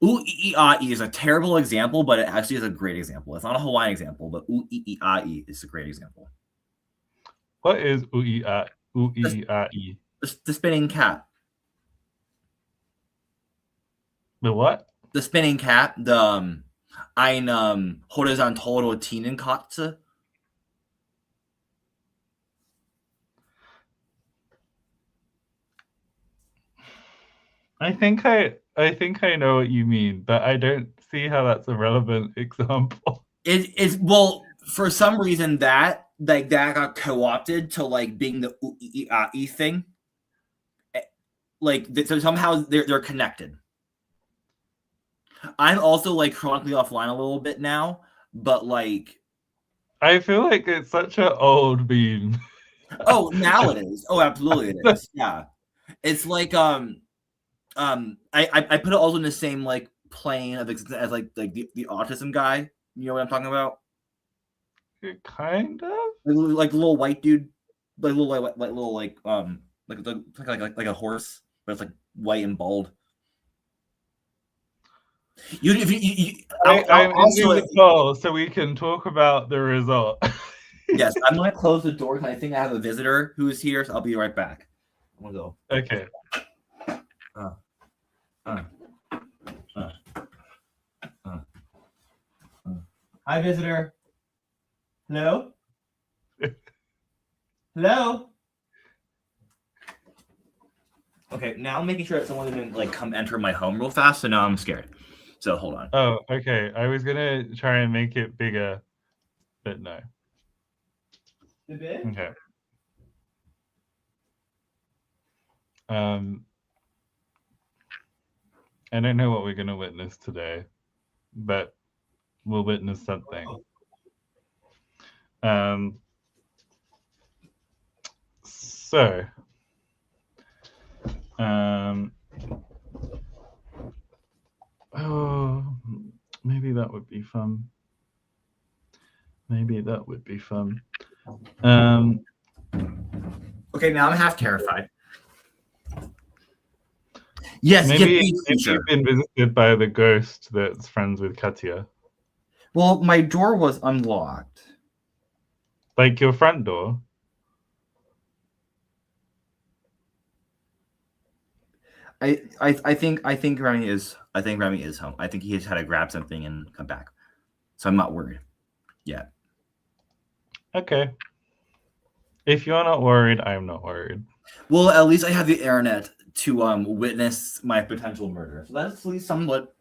U-E-E-A-E is a terrible example, but it actually is a great example. It's not a Hawaiian example, but U-E-E-A-E is a great example. What is U-E-A-E? The spinning cat. The what? The spinning cat. The ein horizontal Rotinenkatze. I think I know what you mean, but I don't see how that's a relevant example. It's well, for some reason that like that got co-opted to like being the U-E-E-A-E thing. Like so somehow they're connected. I'm also like chronically offline a little bit now, but like I feel like it's such an old meme. Oh, now it is. Oh, absolutely it is. Yeah. It's like I put it also in the same like plane of existence as like the autism guy. You know what I'm talking about? Kind of like the little white dude, like little like a horse, but it's like white and bald. I'm ending the call so we can talk about the result. Yes, I'm gonna close the door because I think I have a visitor who's here, so I'll be right back. I'm gonna go. Okay. Hi, visitor. Hello? Hello? Okay, now I'm making sure that someone didn't like come enter my home real fast, so now I'm scared. So hold on. Oh, okay. I was gonna try and make it bigger, but no. Okay. I don't know what we're gonna witness today, but we'll witness something. So, oh, maybe that would be fun. Maybe that would be fun. Okay, now I'm half terrified. Yes, maybe you've been visited by the ghost that's friends with Katya. Well, my door was unlocked. Like your front door? I think Remy is home. I think he has had to grab something and come back. So I'm not worried yet. Okay. If you're not worried, I'm not worried. Well, at least I have the internet to witness my potential murder. So that's at least somewhat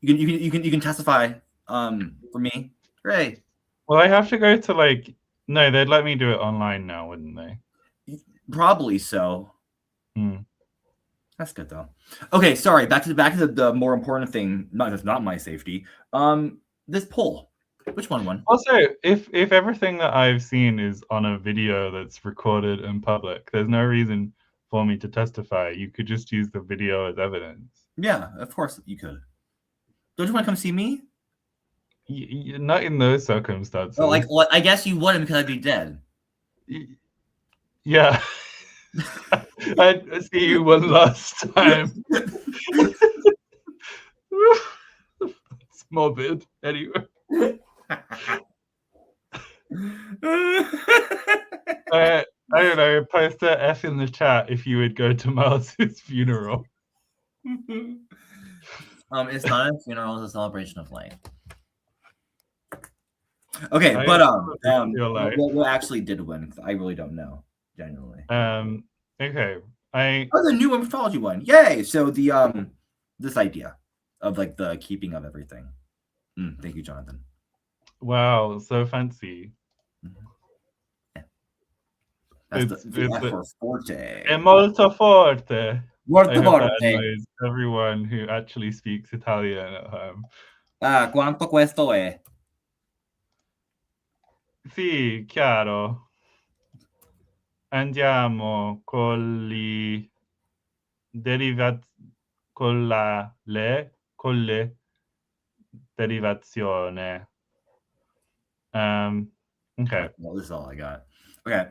you can testify for me. Great. Well, I have to go to no, they'd let me do it online now, wouldn't they? Probably so. That's good though. Okay, sorry. Back to the more important thing. Not my safety. This poll. Which one won? Also, if everything that I've seen is on a video that's recorded in public, there's no reason for me to testify. You could just use the video as evidence. Yeah, of course you could. Don't you want to come see me? Not in those circumstances. Well, I guess you wouldn't because I'd be dead. Yeah. I'd see you one last time. It's morbid. Anyway. I don't know. Post a F in the chat if you would go to Miles's funeral. It's not a funeral; it's a celebration of life. Okay, but what actually did win? I really don't know, genuinely. Okay, the new astrology one! Yay! So the this idea of the keeping of everything. Thank you, Jonathan. Wow, so fancy. Yeah. That's the F forte. È molto forte. Molto forte. Everyone who actually speaks Italian at home. Quanto questo è? Sì, chiaro. Andiamo con le derivazione. Okay. Well, this is all I got. Okay.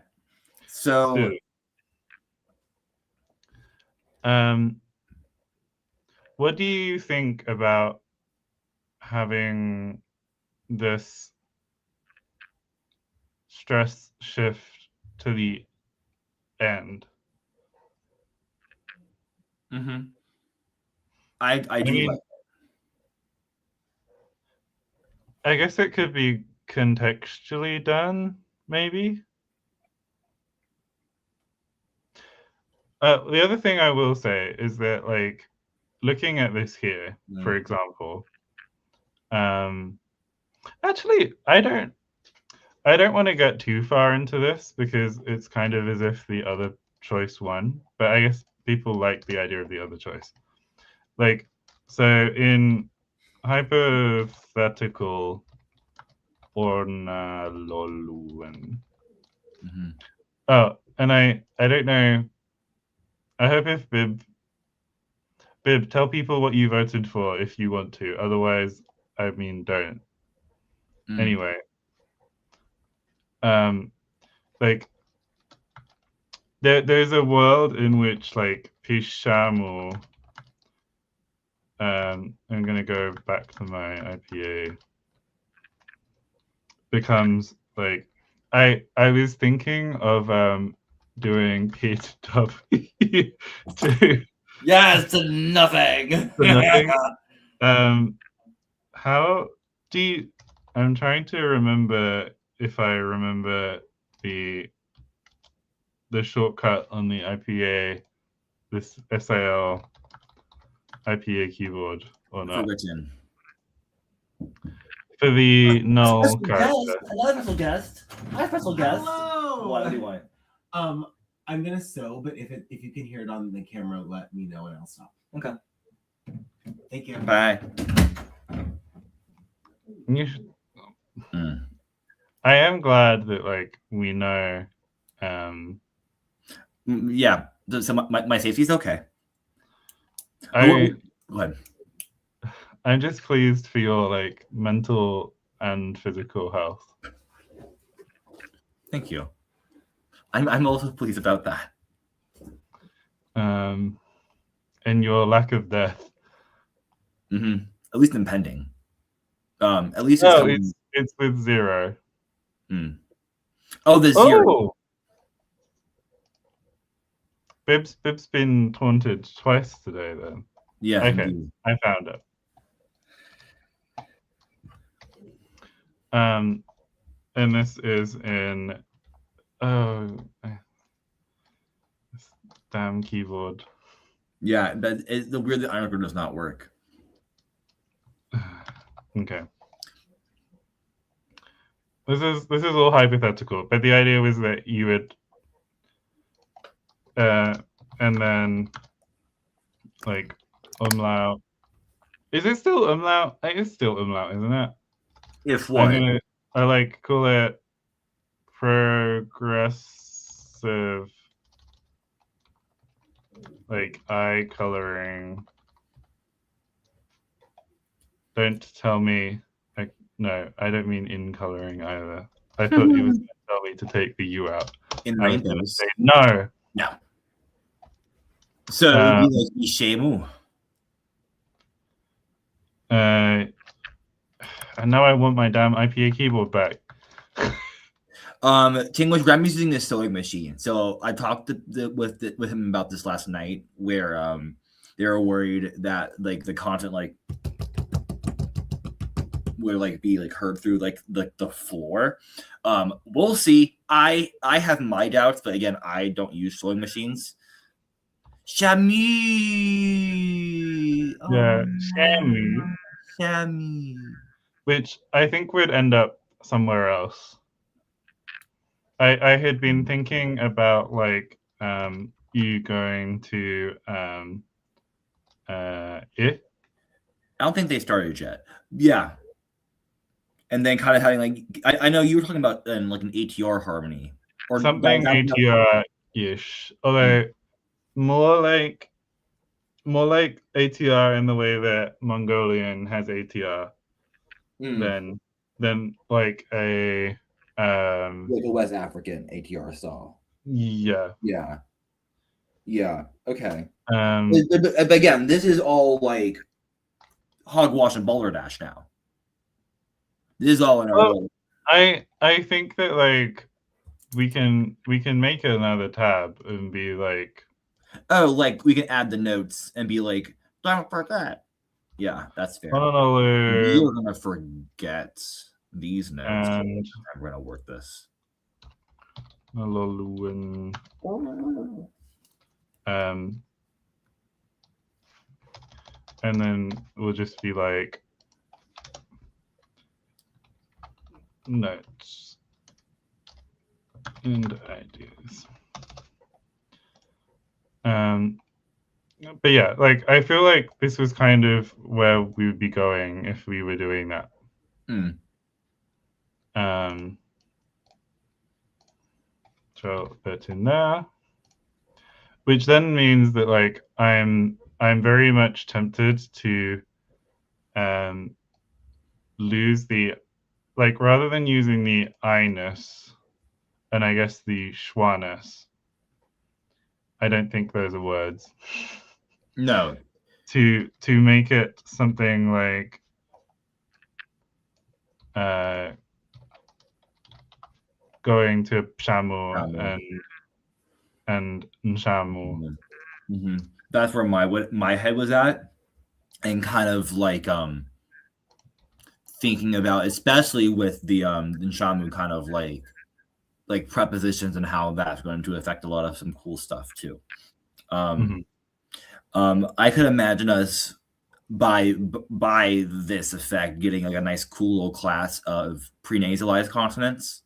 So what do you think about having this stress shift to the end? I do like it. I guess it could be contextually done, maybe. The other thing I will say is that, looking at this here, for example, actually, I don't want to get too far into this because it's kind of as if the other choice won, but I guess people like the idea of the other choice. So in hypothetical Ornalollu and I don't know. I hope if Bib, tell people what you voted for if you want to. Otherwise, I mean, don't. Anyway, there's a world in which Pishamu. I'm gonna go back to my IPA. Becomes I was thinking of doing PW to yes to nothing. How do you? I'm trying to remember if I remember the shortcut on the IPA, this SIL IPA keyboard or not. For the null character. Another special guest. Hi, special guest. Hello. What do you want? I'm gonna sew, but if you can hear it on the camera, let me know and I'll stop. Okay. Thank you. Bye. You should. I am glad that we know. Yeah. So my safety's okay. Go ahead. I'm just pleased for your mental and physical health. Thank you. I'm also pleased about that. And your lack of death. Mm-hmm. At least impending. At least No, it's with 0. Mm. Oh, the 0. Oh! Bib's been taunted twice today then. Yeah. Okay, Indeed. I found it. And this is in this damn keyboard. Yeah, but the weird that iron does not work. Okay. This is all hypothetical, but the idea was that you would and then like umlaut. Is it still umlaut? It is still umlaut, isn't it? If what? I like call it progressive, like eye coloring. Don't tell me. No, I don't mean in coloring either. I thought it was going to tell me to take the U out. In I was going to rainbows. say no. No. So it would be like Ishemu. And now I want my damn IPA keyboard back. Ting was Grammy's using this sewing machine. So I talked with him about this last night, where they were worried that like the content like would like be like heard through like the floor. We'll see. I have my doubts, but again, I don't use sewing machines. Shami. Yeah, Shamu. Shami. Which I think would end up somewhere else. I had been thinking about like you going to if. I don't think they started yet. Yeah. And then kind of having like I know you were talking about like an ATR harmony or something ATR-ish, although more like ATR in the way that Mongolian has ATR than like a West African ATR style. Yeah. Okay. But again, this is all like hogwash and balderdash now. This is all in our role. I think that like we can make another tab and be like, oh, like we can add the notes and be like, don't forget. Yeah, that's fair. Ornalollu. You're gonna forget these notes. I'm gonna work this. Ornalollu and then we'll just be like notes and ideas. But yeah, like I feel like this was kind of where we would be going if we were doing that. So put in there, which then means that like I'm very much tempted to lose the, like, rather than using the I-ness and I guess the schwa-ness, I don't think those are words. No. To make it something like going to Pshamu and Nshamu. That's where my head was at, and kind of like thinking about, especially with the Nshamu kind of like prepositions and how that's going to affect a lot of some cool stuff too. I could imagine us by this effect getting like a nice cool little class of prenasalized consonants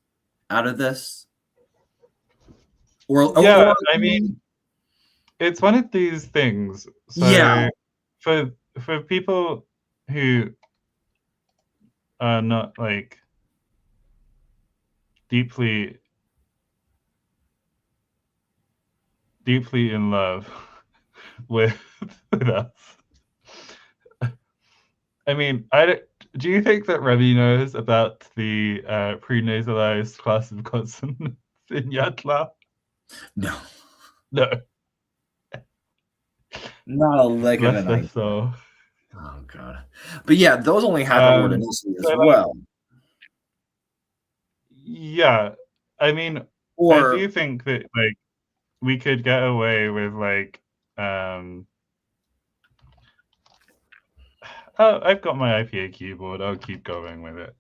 out of this. Or I mean, it's one of these things. So yeah, for people who are not like deeply in love with us, I mean, Do you think that Remy knows about the prenasalized class of consonants in LHAB? No, No. not a lick of Bless an their idea. soul. Oh god. But yeah, those only have a word initially as well. Yeah, I mean, I do think that like we could get away with like oh, I've got my IPA keyboard. I'll keep going with it.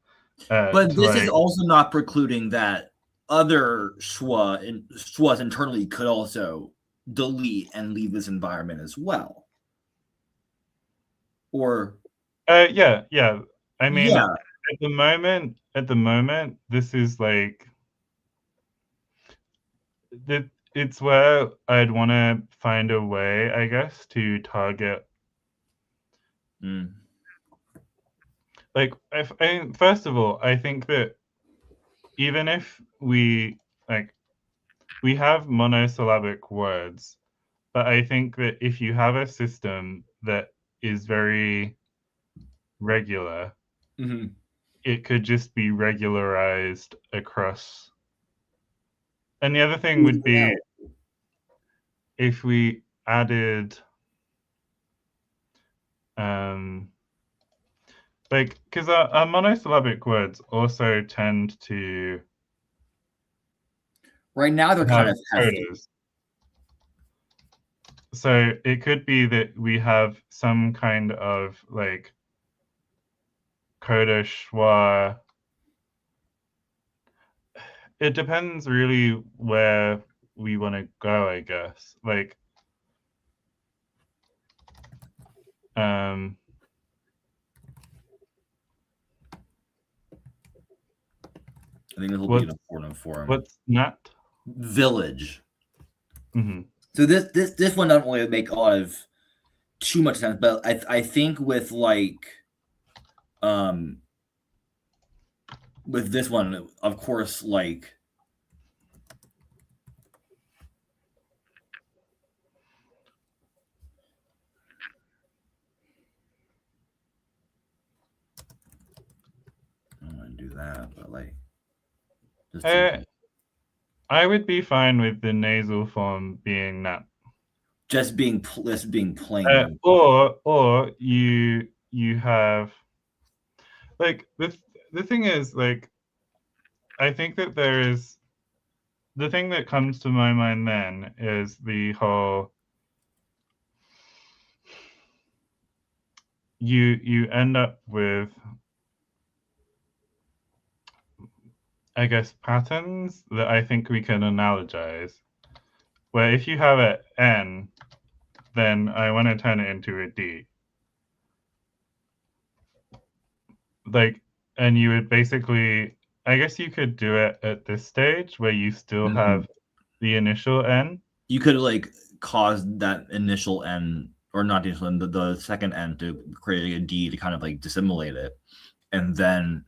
But this is also not precluding that other schwas internally could also delete and leave this environment as well. Or yeah. I mean, yeah. at the moment, this is like it's where I'd want to find a way, I guess, to target. Like, first of all, I think that even if we have monosyllabic words, but I think that if you have a system that is very regular, it could just be regularized across. And the other thing would be if we added like, because our monosyllabic words also tend to right now they're kind of hefty. So it could be that we have some kind of like coda schwa. It depends really where we want to go, I guess. Like, I think this will be an important forum. What's not? Village. Mm-hmm. So this one doesn't really make a lot of too much sense, but I think with like with this one, of course, like I don't want to do that, but like I would be fine with the nasal form being that. Just being plain. Or you have like the thing is like I think that there is the thing that comes to my mind then is the whole you end up with, I guess, patterns that I think we can analogize, where if you have an N, then I want to turn it into a D. Like, and you would basically, I guess you could do it at this stage where you still have the initial N. You could like cause that initial N, or not the initial N, the second N to create a D to kind of like dissimulate it, and then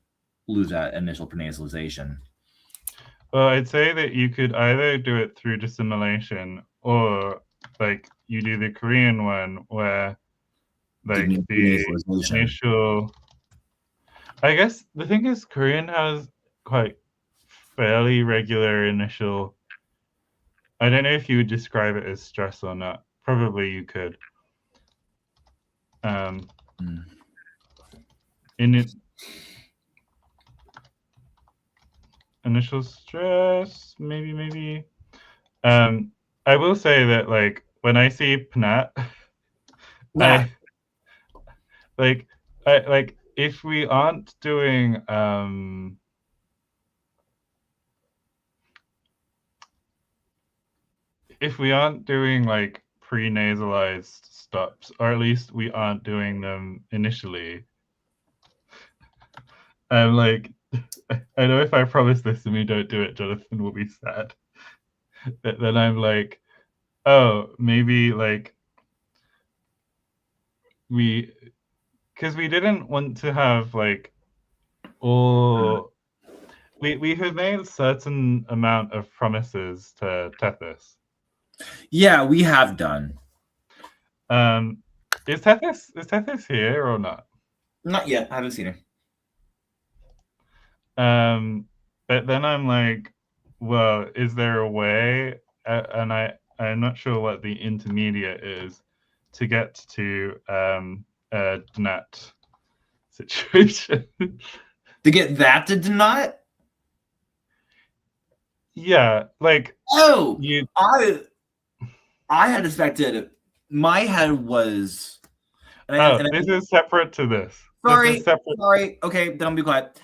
lose that initial pronasalization. Well, I'd say that you could either do it through dissimulation or like you do the Korean one where like the initial. I guess the thing is Korean has quite fairly regular initial. I don't know if you would describe it as stress or not. Probably you could. In it, initial stress, maybe. I will say that like when I see PNAT, I like if we aren't doing like pre-nasalized stops, or at least we aren't doing them initially, I'm like, I know if I promise this and we don't do it, Jonathan will be sad. But then I'm like, oh, maybe like because we didn't want to have like all we have made a certain amount of promises to Tethys. Yeah, we have done. Is Tethys here or not? Not yet. I haven't seen her. But then I'm like, well, is there a way? And I'm not sure what the intermediate is to get to a DNAT situation. To get that to deny? Yeah, like I had expected. My head was. This is separate to this. Sorry, this is separate. Sorry. Okay, then I'll be quiet.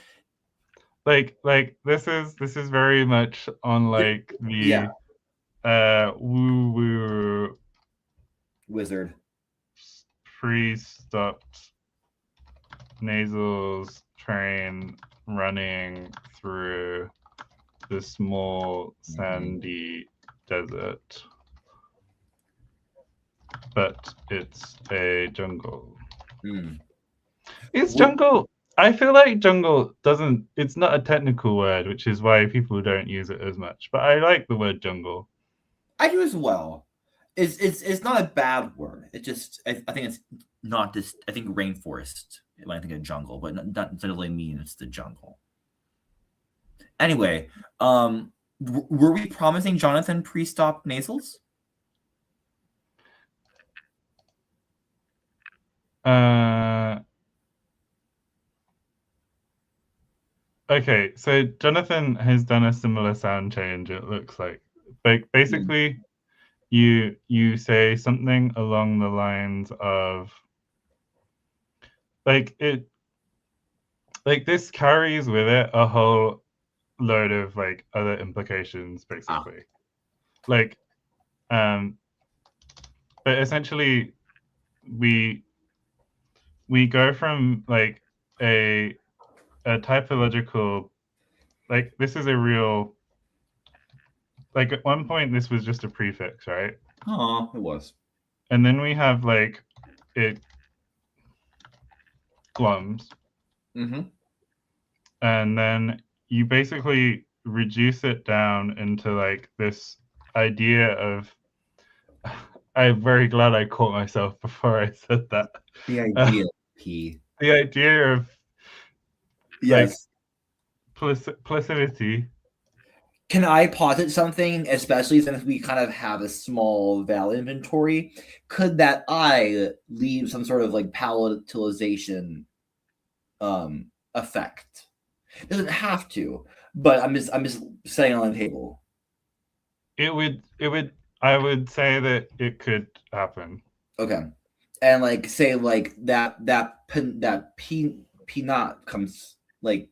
Like this is very much on like the woo woo wizard pre-stopped nasals train running through the small sandy desert, but it's a jungle. It's jungle. I feel like jungle doesn't, it's not a technical word, which is why people don't use it as much, but I like the word jungle. I do as well. It's not a bad word. It just, I think it's not just, I think rainforest when I think of jungle, but not necessarily mean it's the jungle. Anyway, were we promising Jonathan pre-stop nasals? Okay, so Jonathan has done a similar sound change, it looks like. Basically, you say something along the lines of like this carries with it a whole load of like other implications, basically. Like but essentially we go from like a typological, like this is a real, like at one point this was just a prefix, right? Oh, it was. And then we have like it glums. And then you basically reduce it down into like this idea of, I'm very glad I caught myself before I said that. The idea, P. The idea of yes, like placidity. Can I posit something, especially since we kind of have a small vowel inventory? Could that I leave some sort of like palatalization effect? It doesn't have to, but I'm just saying on the table. It would I would say that it could happen. Okay. And like say like that peanut comes like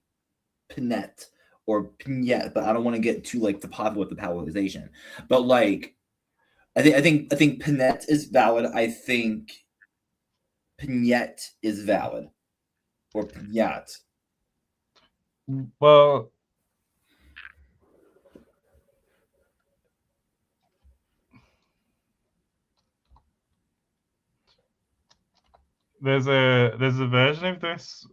pinette or pignette, but I don't want to get too like the pot with the palatalization. But like I think pinette is valid. I think pignette is valid. Or pignette. Well, there's a version of this,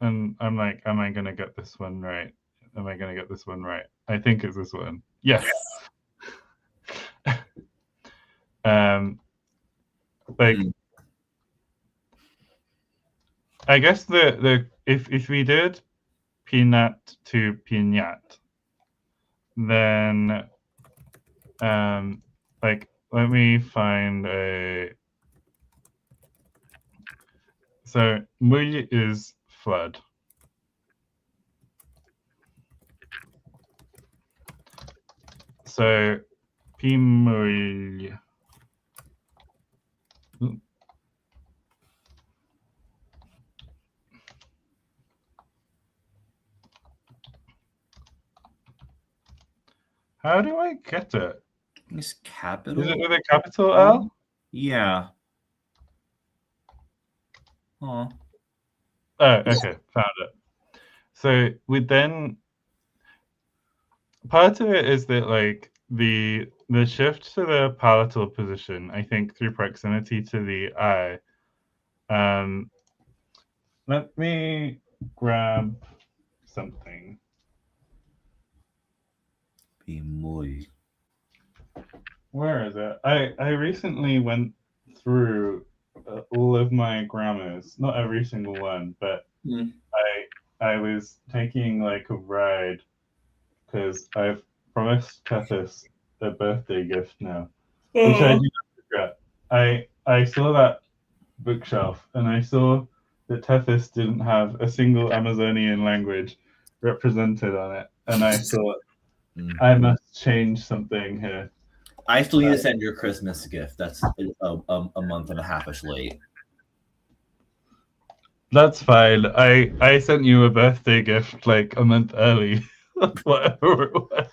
and I'm like, am I gonna get this one right? Am I gonna get this one right? I think it's this one. Yes. Like I guess the if we did peanut to pignat, then like let me find a, so muy is flood. So pimuy. How do I get it? It's capital. Is it with a capital L? Yeah. Oh. Oh, okay, found it. So we then, part of it is that like the shift to the palatal position, I think through proximity to the eye. Let me grab something. Pimuy. Where is it? I recently went through all of my grammars, not every single one, but I was taking like a ride because I've promised Tethys a birthday gift now, which I do not regret. I saw that bookshelf and I saw that Tethys didn't have a single Amazonian language represented on it, and I thought I must change something here. I still need to send your Christmas gift. That's a month and a half-ish late. That's fine. I sent you a birthday gift like a month early. Whatever it was.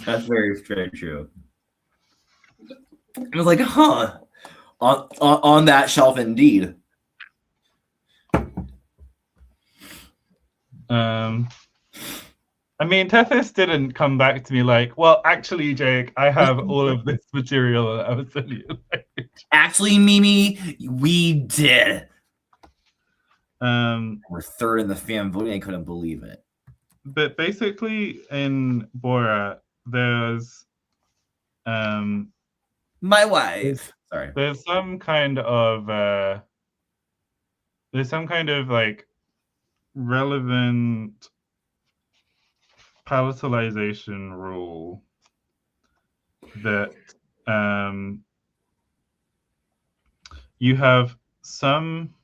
That's very, very true. I was like, huh. On that shelf indeed. I mean, Tethys didn't come back to me like, well, actually, Jake, I have all of this material that I was sending you. Actually, Mimi, we did. We're third in the fan voting. I couldn't believe it. But basically, in Borat, there's my wife. Sorry. There's some kind of like relevant palatalization rule that you have some,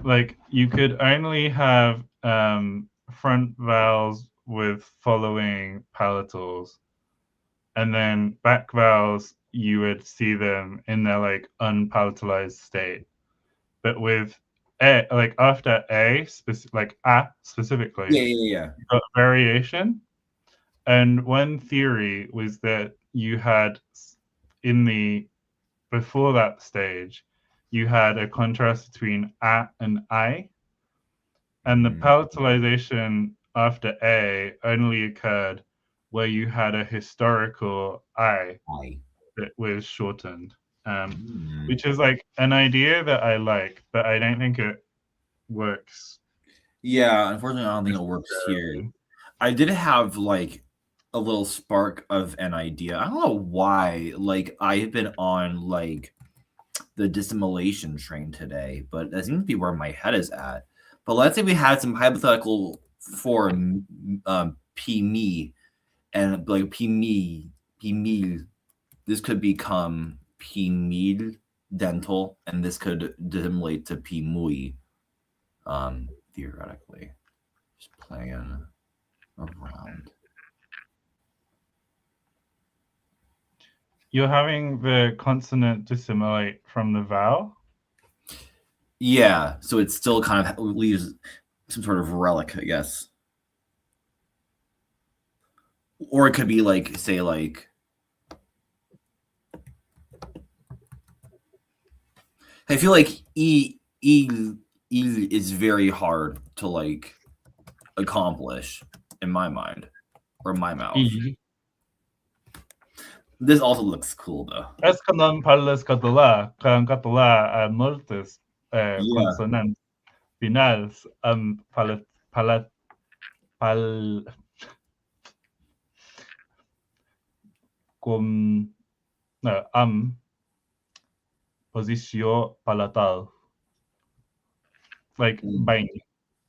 like, you could only have front vowels with following palatals, and then back vowels you would see them in their like unpalatalized state. But with a, like after a, like a specifically, you got variation. And one theory was that you had in the before that stage, you had a contrast between a and I, and the palatalization after a only occurred where you had a historical I that was shortened, which is like an idea that I like, but I don't think it works. Yeah, unfortunately, I don't think it works here. I did have like a little spark of an idea. I don't know why. Like, I've been on like the dissimulation train today, but that seems to be where my head is at. But let's say we had some hypothetical for P me, and like P me, this could become P mil dental, and this could dissimulate to P mui, theoretically. Just playing around. You're having the consonant dissimulate from the vowel? Yeah, so it still kind of leaves some sort of relic, I guess. Or it could be like, say, like, I feel like E is very hard to like accomplish in my mind or my mouth. This also looks cool though. Es que non parles català, can català a moltes consonants finals posició palatal. Like bang.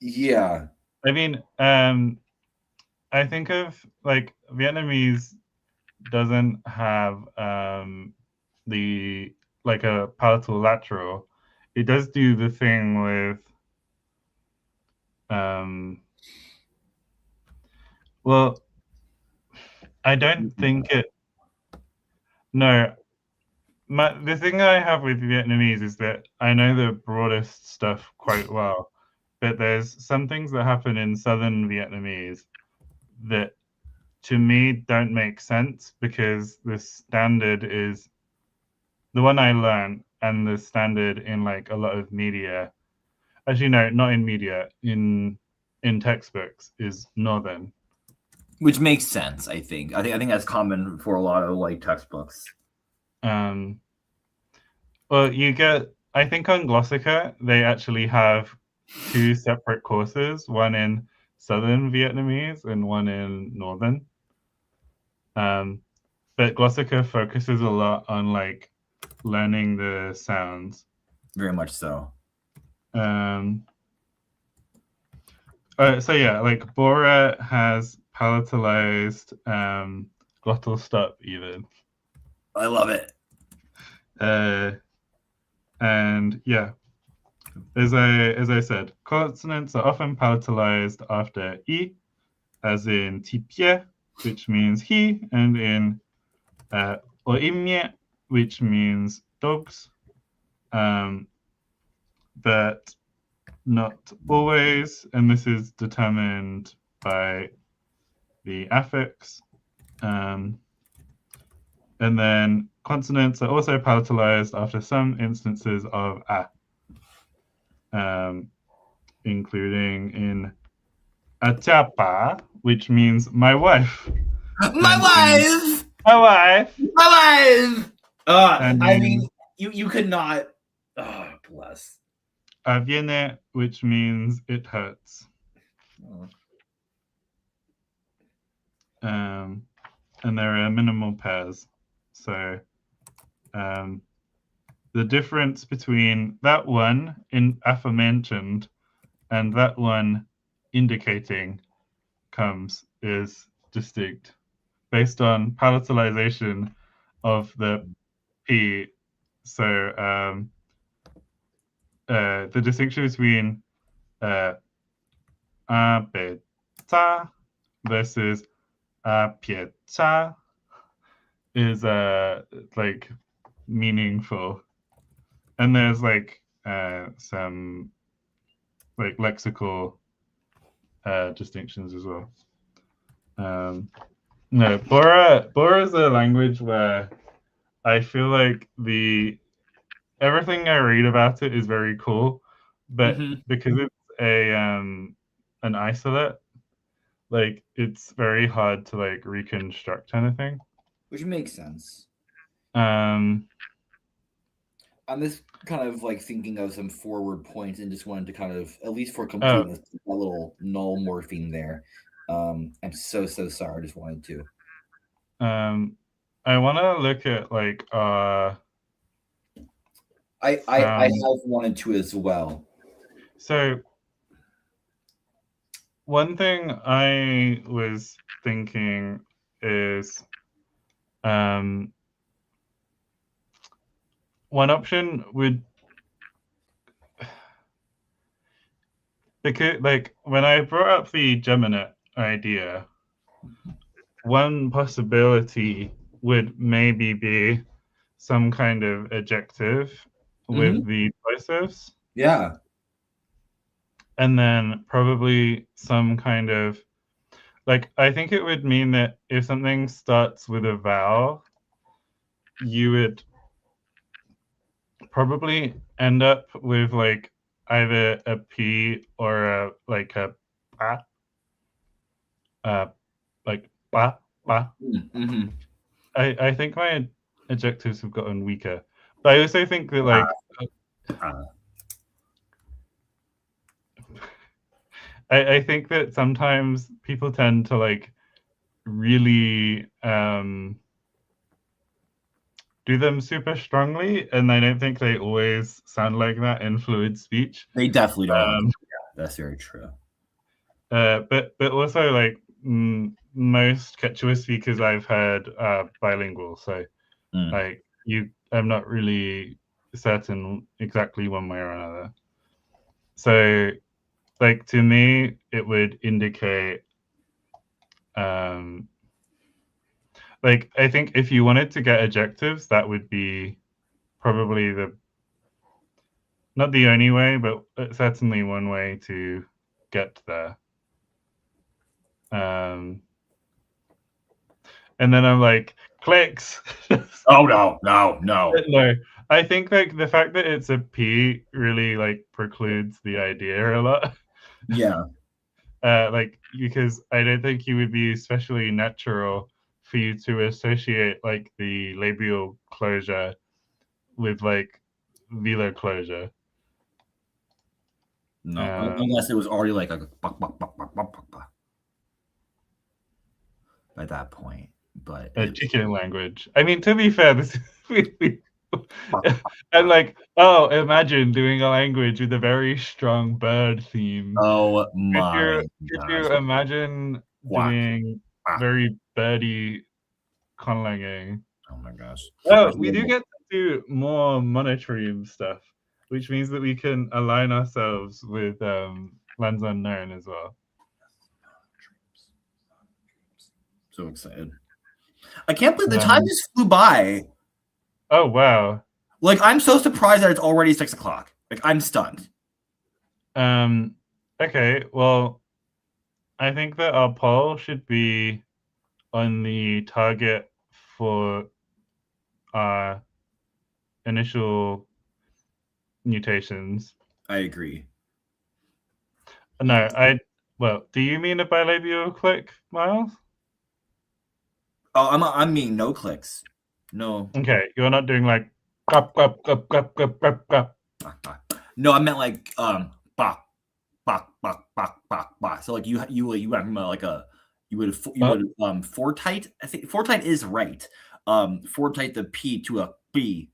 Yeah. I mean, I think of like Vietnamese doesn't have the like a palatal lateral. It does do the thing with well, I don't think it. No, the thing I have with Vietnamese is that I know the broadest stuff quite well, but there's some things that happen in southern Vietnamese that to me don't make sense, because the standard is the one I learned, and the standard in like a lot of media, actually no, not in media, in textbooks, is northern, which makes sense. I think that's common for a lot of like textbooks. Well, you get, I think on Glossica they actually have 2 separate courses, one in southern Vietnamese and one in northern. But Glossica focuses a lot on like learning the sounds. Very much so. So yeah, like Bora has palatalized glottal stop even. I love it. And yeah, as I said, consonants are often palatalized after E, as in tipie, which means he, and in oimie, which means dogs. But not always, and this is determined by the affix. And then consonants are also palatalized after some instances of a, including in atapa, which means my wife. My wife! My wife! My wife! And I mean, you could not. Oh, bless. Avviene, which means it hurts. And there are minimal pairs. So the difference between that one in aforementioned and that one indicating comes is distinct based on palatalization of the P. So the distinction between apeta versus apieta is like meaningful, and there's like some like lexical distinctions as well. No, Bora is a language where I feel like everything I read about it is very cool, but because it's an isolate, like it's very hard to like reconstruct anything. Which makes sense. Um, I'm just kind of like thinking of some forward points and just wanted to kind of, at least for completeness, a little null morpheme there. I'm so sorry. I just wanted to. I want to look at like I have wanted to as well. So one thing I was thinking is one option would, because like when I brought up the Geminate idea, one possibility would maybe be some kind of adjective with the plosives. Yeah. And then probably some kind of, like, I think it would mean that if something starts with a vowel, you would probably end up with like either a P or a like a pa. Like pa, pa. Mm-hmm. I think my adjectives have gotten weaker. But I also think that like I think that sometimes people tend to like really do them super strongly, and I don't think they always sound like that in fluid speech. They definitely don't. Yeah, that's very true. But also like most Quechua speakers I've heard are bilingual, so like I'm not really certain exactly one way or another. So like to me, it would indicate like I think if you wanted to get adjectives, that would be probably not the only way, but certainly one way to get there. And then I'm like, clicks. Oh no. No, I think like the fact that it's a P really like precludes the idea a lot. Yeah. Like because I don't think you would be especially natural for you to associate like the labial closure with like velar closure. No, unless it was already like a by that point. But a chicken language. I mean, to be fair, this And like, oh, imagine doing a language with a very strong bird theme. Oh Could my you gosh. imagine Quack. doing Quack. very birdy conlanging? Oh my gosh. Oh, we do get to do more monetary stuff, which means that we can align ourselves with Lands Unknown as well. So excited. I can't believe the time just flew by. Oh, wow. Like, I'm so surprised that it's already 6 o'clock. Like, I'm stunned. Okay, well, I think that our poll should be on the target for our initial mutations. I agree. No, well, do you mean a bilabial click, Miles? Oh, I'm meaning no clicks. No. Okay, you're not doing like clap, clap, clap, clap, clap, clap, clap. No, I meant like bop, bop, bop, bop, bop, bop. So like you went from like you would fortite. I think fortite is right. Fortite the P to a B,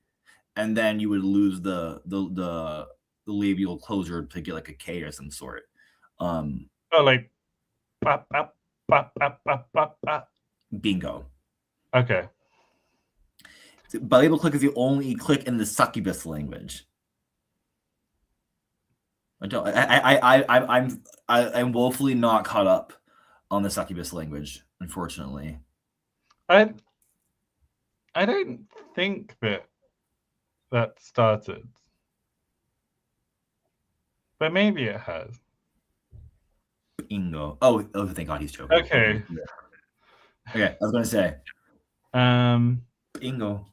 and then you would lose the labial closure to get like a K or some sort. Oh, like bop, bop, bop, bop, bop, bop, bop. Bingo. Okay. Bilabial click is the only click in the succubus language. I'm woefully not caught up on the succubus language, unfortunately. I don't think that started, but maybe it has. Bingo. Oh, thank God he's choking. Okay. Okay, I was gonna say. Bingo.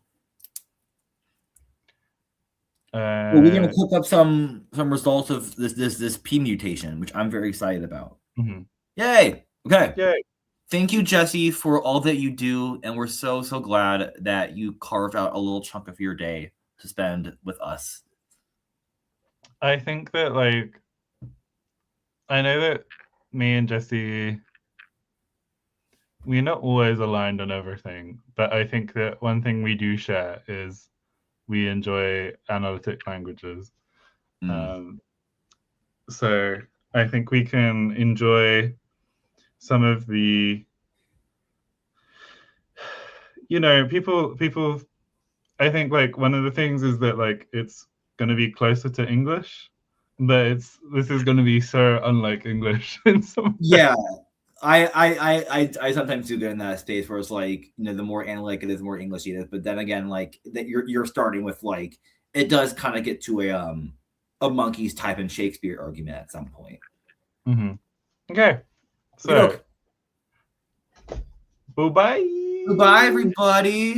Well, we're gonna cook up some results of this P mutation, which I'm very excited about. Mm-hmm. Yay! Okay. Yay! Thank you, Jessie, for all that you do, and we're so glad that you carved out a little chunk of your day to spend with us. I think that like I know that me and Jessie, we're not always aligned on everything, but I think that one thing we do share is we enjoy analytic languages. So I think we can enjoy some of the, people, I think like one of the things is that like it's going to be closer to English, but this is going to be so unlike English in some way. Yeah. I sometimes do get in that space where it's like, the more analytic it is, the more English it is. But then again, like that you're starting with like it does kind of get to a monkey's type in Shakespeare argument at some point. Mm-hmm. Okay. So bye. Goodbye, everybody.